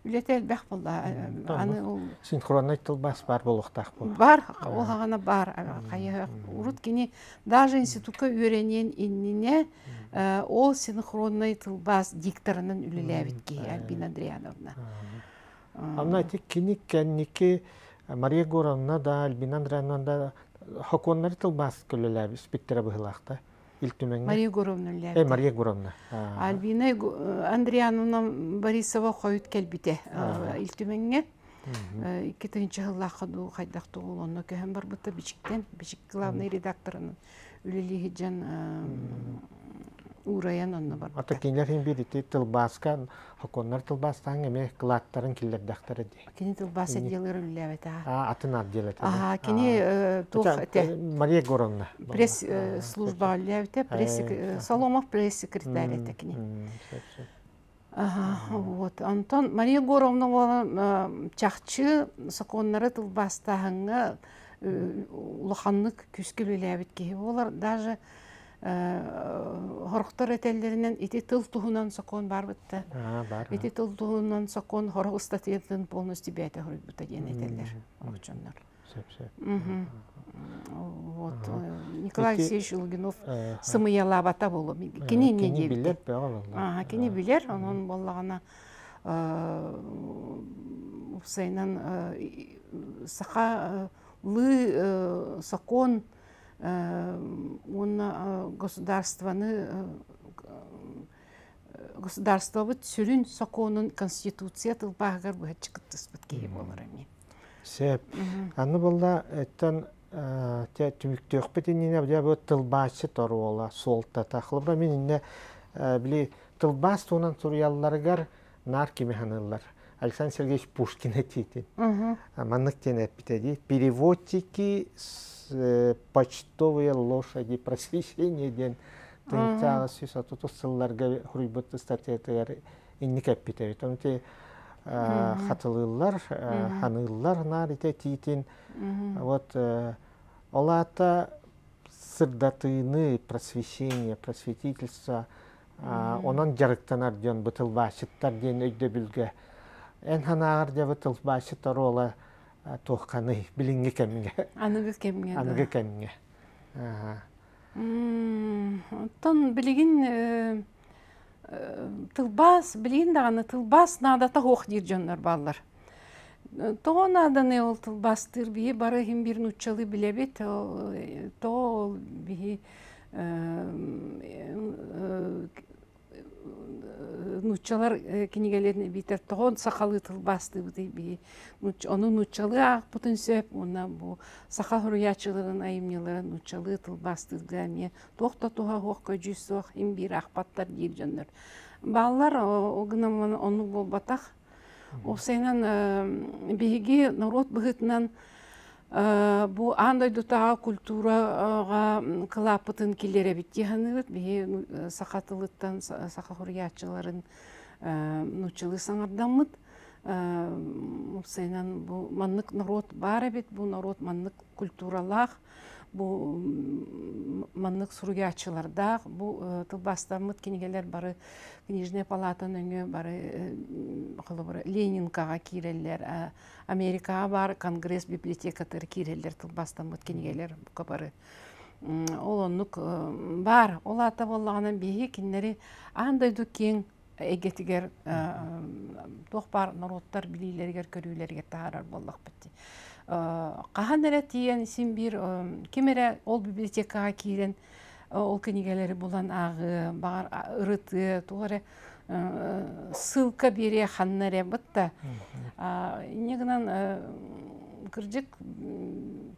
S2: Үлеті әлбәқ болды.
S1: Синхронный тылбас бар болуқтақ бұл.
S2: Бар, ол ағана бар. Урут кене даже институтқа үйренен иннене ол синхронный тылбас дикторының үліләбітке, Альбина Андриановна.
S1: Амна әтек кені кәннеке Мария Егоровна да, Альбина Андриановна да хоконлары тылбас көліләбі, спектері бұғылақты.
S2: Мария Егоровна үліләбі.
S1: Мария Егоровна.
S2: Альбина Андриановна Борисова қойыт кәлбіте үлтіменге. Кетінші ғылақы ду қайдақты ол оны көйін бар бұты бішіктен, бішік главный редакторының үлілігі жан ураян онны бар.
S1: Ата кенлерін береті тылбасқа, хоконлар тылбастан әме қылаттарын келдердақтары де.
S2: Кені тылбас әделер үліләбет.
S1: Атын әделет.
S2: Кені тұқ әте.
S1: Мария Егоровна.
S2: Пресс служба үліләбет, Соломов пресс-секретарь әте кені. Антон Мария Егоровна чақчы сақонлары тылбастағыңа ұлықанлық күскіл үліләбет кейі. Олар даже хорықтар әтелерінен еті тыл тұғынан сақон бар бұтты. Еті тыл тұғынан сақон хорық статьятын полностью бәйті хорық бұта ден әтелер. Николай Алексеевич Лугинов сымыяла бата болу. Кені не дебді? Кені білер. Оның болағына ұпсайынан сақа лы сақон государство сүрін сақонын конституция тылбағығар бұға чықыттыс бұткейі болыр әме.
S1: Сәп. Аны болда әттен түмікті өкпетініне бұл тылбасы тору ола, солта тақылы. Мен инне білі тылбас туынан турялларығар нар кеме ханылар. Александр Сергеевич Пушкин әтейтін. Манық тен әппетеді. Переводчики почтовые лошади, просвещение ден. Тыңтағы сөз атуту сылларға хұрыбытты статьятығар инник әппетеді. хатылылар, ханылылар нар ите титин. Вот олата сырдатыны просвещение, просветительство, онан жарыктанар ден бытылбашыттар ден өйдө билге. Эн ханагар де бытылбашыттар ола тоққаны билинге кемге.
S2: Аныгы кемге.
S1: Аныгы кемге.
S2: Тон билигин тылбас, билигин даганы тылбас надата хоқ дир жондар баллар. То наданы ол тылбастыр бии бары хим бир нуччалы билебит, то ол бии нуччалар кинигелерин битер тоон сакалы тылбасты бии. Onu нуччалы ак бутун сөп, она бу саха хуруячылыгын айымныларын нуччалы тылбастырга ме тохта туха хоқ көжүсөх хим бир акпаттар дир жондар. Баллар огнаман onu болбатах. Осенен биги народ быгытынан бу андай дутага культурага кылапытын килере биттиханыбыт биги сакатылыттан сака хуруячыларын нучылы саңардамыт. Осенен бу маннык народ бар бит, бу народ маннык культуралах, бу маннык суруячыларда, бу тылбастамыт кинигелер бары Книжная палата нөңө бары Ленинкага киреллер, Америкага бар Конгресс библиотекатыр киреллер тылбастамыт кинигелер бары. Ол оннук бар, ол ата боллаганан биги киннери андайду кең эгетигер тоқпар народтар билилергер көрүүлерге таарар боллак битти. Кахан эре тиен син бир кимере ол библиотекага кирен ол книгелери булан агы бар ырыты тугары ссылка бере ханнаре бытта. Негнан кыржык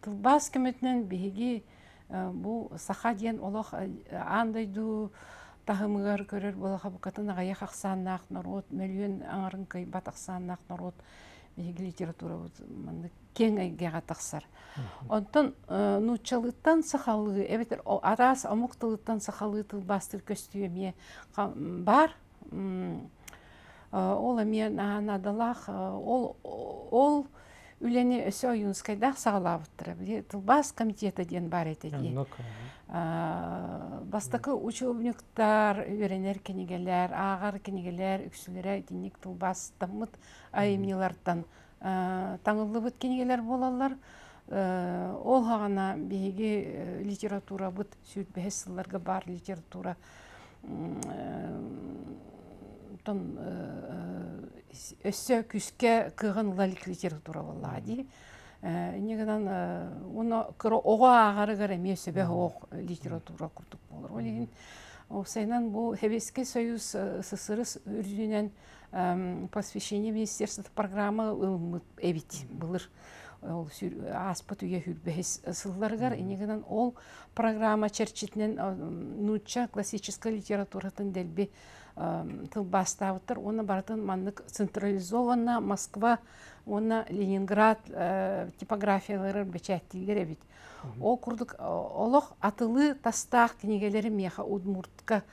S2: тылбас кеметнен биги бу саха диен олох андайду тахымыгар көрөр болаха букатын агая хаксаннак народ миллион аңарынкай батаксаннак народ биги литература манды кең айга таксар. Онтон нучалыттан сахалыгы эбетер арас амуктылыттан сахалыгы тылбастыр көстүйеме бар. Ол эме надалах ол үлени өсө юнскайдах сагалабыттыр. Тылбас комитета ден бар этеди. Бастакы учебниктар, үйренер кенигелер, агар кенигелер, үксүлөрө диник тылбастамыт айымнылардан таңылы быт кенигелер болалар. Ол хагана биги литература быт сүт бехсылларга бар литература тон өссө күскө кыгын литература боллади. Негенан оны ога агарыгар эмесе бе ог литература курдук болор. Олеген Осенен бу Хебеске союз СССР үрдүнен посвящение министерства программа эбит былыр. Аспат үйе хүрбехес сылларгар, инегенен ол программа черчитнен нуча классическая литературатын делби тылбастауыттыр. Оны бартын маннык централизованна Москва, оны Ленинград типографиялары бечәттилер эбит. Ол курдук олох атылы тастақ книгелери меха Удмуртка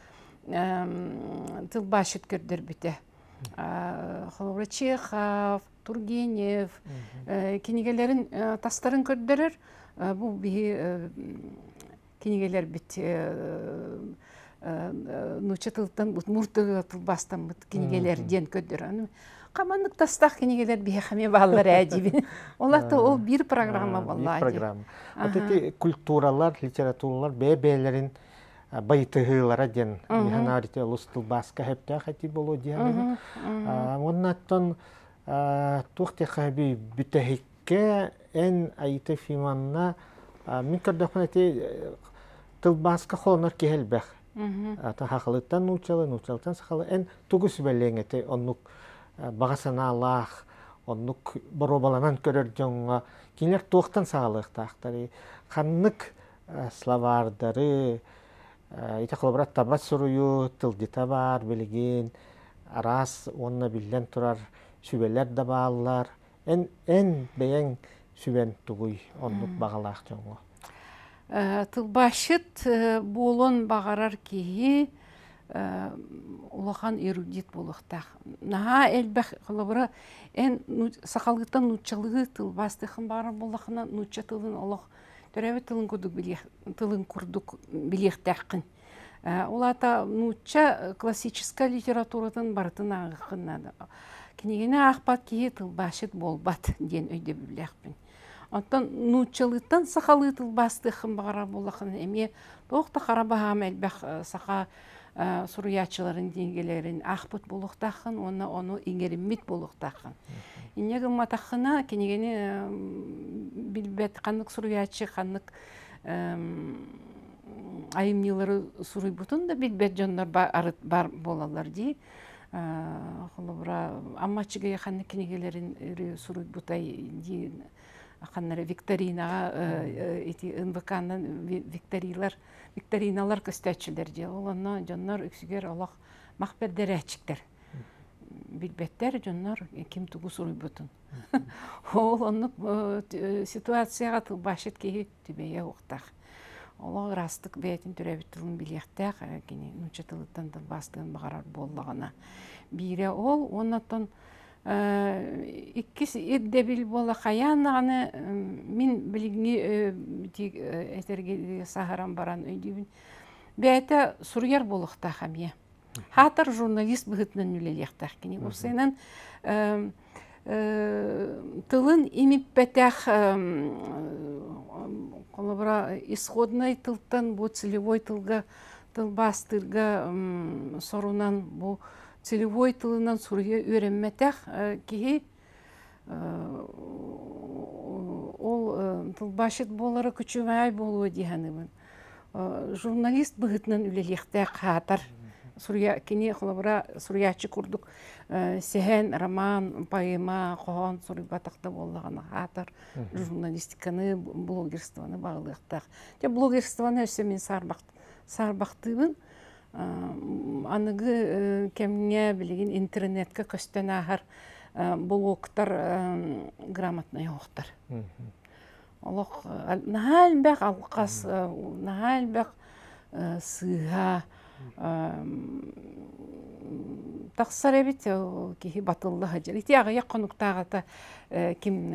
S2: тылбашыт көрдер бите. Чехов, Тургенев книгелерин тастарын көрдерер. Бу биги книгелер бит нучатылтан Удмуртка тылбастан бит книгелер ден көрдер. Камандык тастақ книгелер бихаме баллар әдиби. Олата ол бир программа болла.
S1: Бир программа. Вот эти культуралар, литературалар бәбәләрен байтыгылара ден механарите лустылбаска хепте хати боло дияны. Оннаттан тухте хаби бүтәһиккә эн айты фиманна мин көрдәхмән эти тылбаска хонор кехелбәх. Ата хакылыттан нучалдан сахалы эн тугус белеңете оннук бағасына Аллах, оннук боробаланан көрөр жоңға, кинер туақтан сағалықтақтары, қаннык словардары, ите қолбырат табат сұруyu, тылдита бар, білген, арас, онна білден тұрар, сүбелер да бағалар, ән бәйен сүбен тугуй, оннук бағалақ жоңға.
S2: Тылбашыт болон бағарар кейі, улахан эрудит болуктах. Наха элбэх холобра эн сахалгытан нуччалыгы тылбастыхын бары болахына нучча тылын олох төрәбе тылын курдук тылын курдук билехтәхкин. Улата нучча классическая литературадан бартын агыкыннады. Кинегене ахпат кие тылбашыт болбат ден өйдө билехпин. Оттан нуччалыттан сахалы тылбастыхын бары болахын эме тоқта қарабахам элбэх саха суруячыларын деңгелерин ахпыт болуктахын, оны иңериммит болуктахын. Инеги матахына кенегени билбет каннык суруячы, каннык айымнилары суруйбутун да билбет жоннор бар болалар ди. Холобра аммачыга каннык кенегелерин суруйбутай ди. Аканнары викторинага эти НВКнан викториналар көстәчилер ди. Олонно жоннор үксүгер Аллах махбердерәчиктер. Билбеттер жоннор ким тугу суруйбутун. Олонно ситуацияга башыт ки түбeye уктак. Олог растык бетин төрөбүтүн билектак, кини нучатылыттан бастыгын багарар боллагана. Бире ол оннотон иккис иддебил бола каянаганы мин билигни этерге сахарам баран өйдүбүн. Бәйті суруяр болуқта хамия. Хатыр журналист бұғытынан үлелектақ кені. Осынан тылын имип бәтәқ исходный тылтан бұл целевой тылға тылбастырға сорунан бұл целевой тылынан суруя өренметәқ кейі ол тылбашыт болары күчімәй болуы дейханымын. Журналист бұғытынан үлелектәқ хатыр. Кені құлабыра суруячы күрдік сәхен, роман, поэма, қоған суры батақты болғаны хатыр. Журналистиканы, блогерстваны бағылықтақ. Блогерстваны өсе мен сарбақтыбын. Анығы кеміне білеген интернетке көстен ағыр блогтар грамотный оқтар. Олық нағал бәқ алқас, нағал бәқ сыға, тақсар әбет кейі батылы ғажар. Ити ағая қонуқтағата кем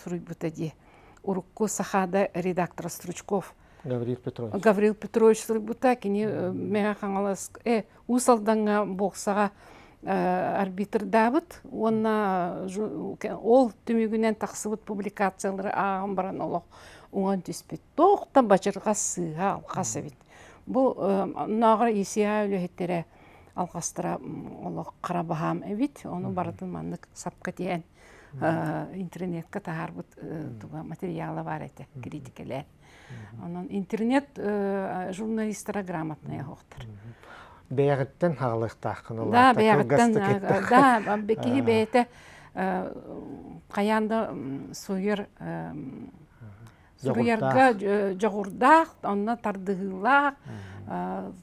S2: сұрый бұтаде. Урукку сахада редактор Стручков. Гаврил Петрович сұрый бұта. Кені мәға қаңалас ұсалданға болсаға арбитр дабыт. Ол түмігінен тақсыбыт публикациялары ағын баран олық. Оған түспет. Тоқта бачырға сыға алқас әбет. Бұл нағыр есея өлігеттері алқастыра қарабағам әбет. Оны баратын маңдық сапқа дейін интернетке тағарбыт материалы бар әті, критикалер. Интернет журналистера грамотная оқтыр.
S1: Бәйгіттен хағылықтақын олар.
S2: Да, бәйгіттен. Да, бәкеге бәйті қаянды сойыр Суруярга жоғырдақ, онна тардығылақ,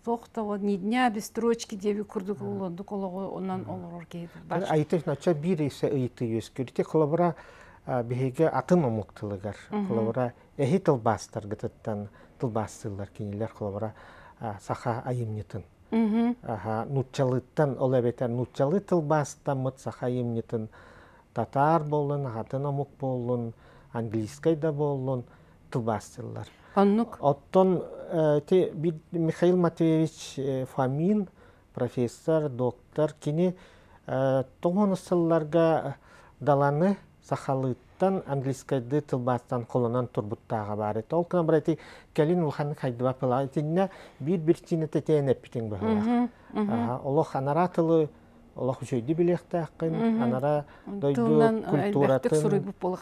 S2: тоқта не дня без строчки деби күрдік оландық олығы онан олығыр кейді.
S1: Айтып, нача бір есе ұйты өскүрді, қолабыра бігеге атын омуқтылығар. Қолабыра әхи тылбастар ғытыттан тылбастылар кенелер қолабыра саха айымнетін. Нутчалыттан, ол әбетер нутчалы тылбастан мұт саха айымнетін татар болын, атын омуқ болын, английскайда болын, тылбастылар. Оттон Михаил Матвеевич Фомин, профессор, доктор, кені тоғын сылларға даланы сақалыттан английскайды тылбастан қолынан тұрбыттаға бар еті. Ол кіна бір әйті кәлін ұлғаны қайды бапыла. Әйтіне бір тіне тәтейін әппітен бұғылақ. Олық анара тылы Олақ үшейді білектәқін, анара дойду культуратын,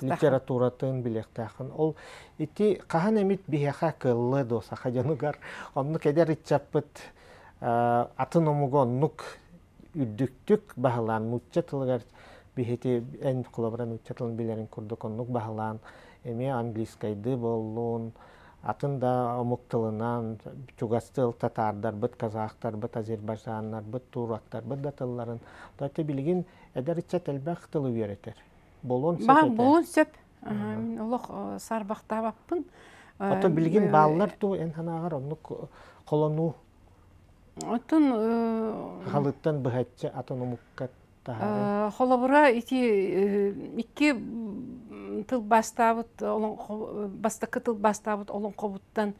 S1: литературатын білектәқін. Ол ити қаған әмет бігеға кыллы доса қажанығар. Онны кәдер итчаппыт атын омуға оннук үддіктік бағылан, мұтчатылығар бігеті ән құлабыран үтчатылын білерін күрдік оннук бағылан. Әме английскайды болуын, атын да омуктылынан, чугастыл татардар, бұд казақтар, бұд азербайжандар, бұд турактар, бұд датылларын. Дайты білген әдір итчат әлбәқ тылы веретер. Болуын сөп әтер.
S2: Болуын сөп. Олық сарбақта баппын.
S1: Ото билген баллар ту эн ханагар онну колону
S2: Отун
S1: халыттан быхатчы атономуккат тахары.
S2: холобура икки тыл бастабыт бастакы тыл бастабыт олон кобуттан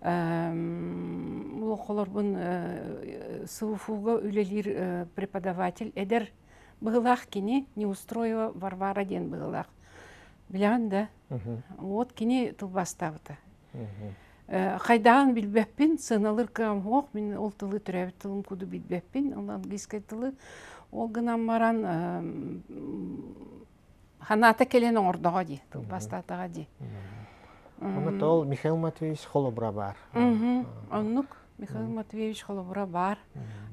S2: бул холорбун СУФУга үлелир преподаватель эдер быгылах кини Неустроева Варвара ден быгылах. Билгән да. Вот кини тыл бастабыты. Хайдаган билбеппин, сыналыр кам мен ол тылы төрәбит тылым куду билбеппин, ол английский тылы ол гынан маран ханата келен ордога ди, тыл бастатага ди.
S1: Оны тол Михаил Матвеевич Холобра бар.
S2: Оннук Михаил Матвеевич Холобра бар.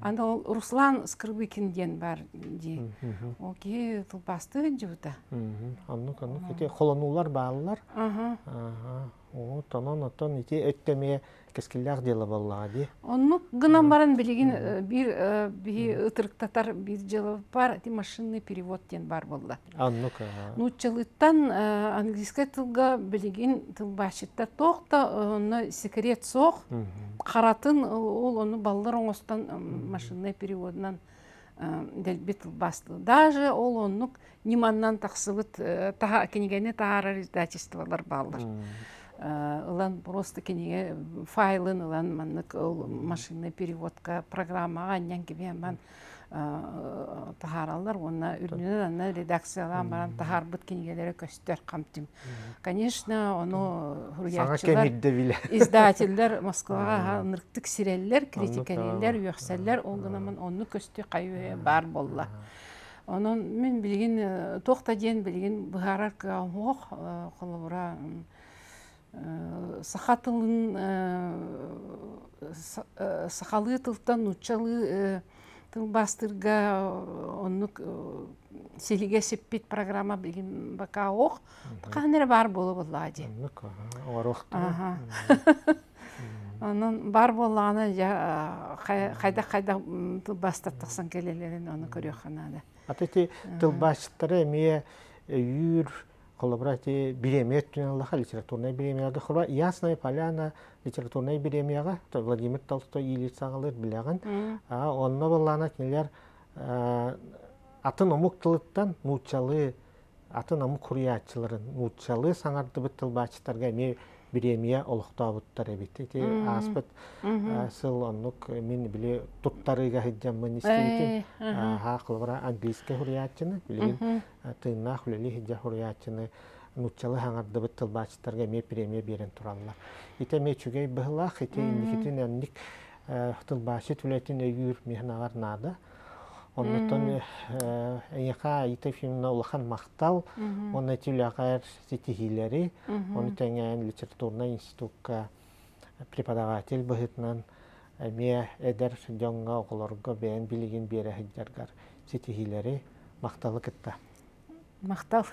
S2: Анда ол Руслан Скрыбыкин ден бар ди. Ол ки тыл басты жута.
S1: Оннук эти холонулар баалар. О, тонон ити өттөмө кескиллер дела боллага ди.
S2: Оннук гынан баран билигин бир ытырыктатар бир жылы бар, ти машинный перевод ден бар болду.
S1: Оннук.
S2: Нучалыттан английский тылга билигин тыл башытта токта, оны секрет сок, каратын ол оны балдар оңостан машинный переводунан делбит тыл басты. Даже ол оннук ниманнан таксыбыт таха кенигене тахара издательстволар балдар. Илан просто кенеге файлын илан маннык машинный переводка программага аннан кебен ман тахаралар онна үрнүнөн анна редакциялар баран тахарбыт кенегелере көстөр камтым. Конечно, оно хуриятчылар издательдер Москвага нырктык сиреллер, критикалерлер, юкселлер олгунамын онну көстө кайы бар болла. Онун мен билген токта ден билген быгарар каамок колобура сахатылын сахалы тылтан учалы тыл бастырга оннук селиге сеппит программа билген бака ок канер бар болу боллади. Анан бар болланы кайда тыл бастаттыксан келелерин аны көрөканада.
S1: Атети тыл баштары эме юр коллаборати биремет туналлаха литературная биремияга хора Ясная Поляна литературная биремияга то Владимир Толстой илицагалар билеган онно боллана кинелер атын омук тылыттан нучалы атын омук хуриятчыларын нучалы саңарды тыл баштарга эме биремия олуктабыттар эбит аспыт сыл оннук мен биле туттарыга хиджамын истебитим коллабора английский хуриятчыны билген тыынна хулели хиджа хуриятчыны нучалы хаңарды тыл баштарга эме премия берен тураллар ите мечугей быхлах ите индикитин анник тыл башы түлетин өйүр мехнагар нада оннотон эйка ите фильмна улахан мактал онна тилягар ситихилери оны теңен литературный институтка преподаватель быхытнан эме эдер жоңга околорго бен билигин бере хиджаргар ситихилери макталы кытта
S2: мактал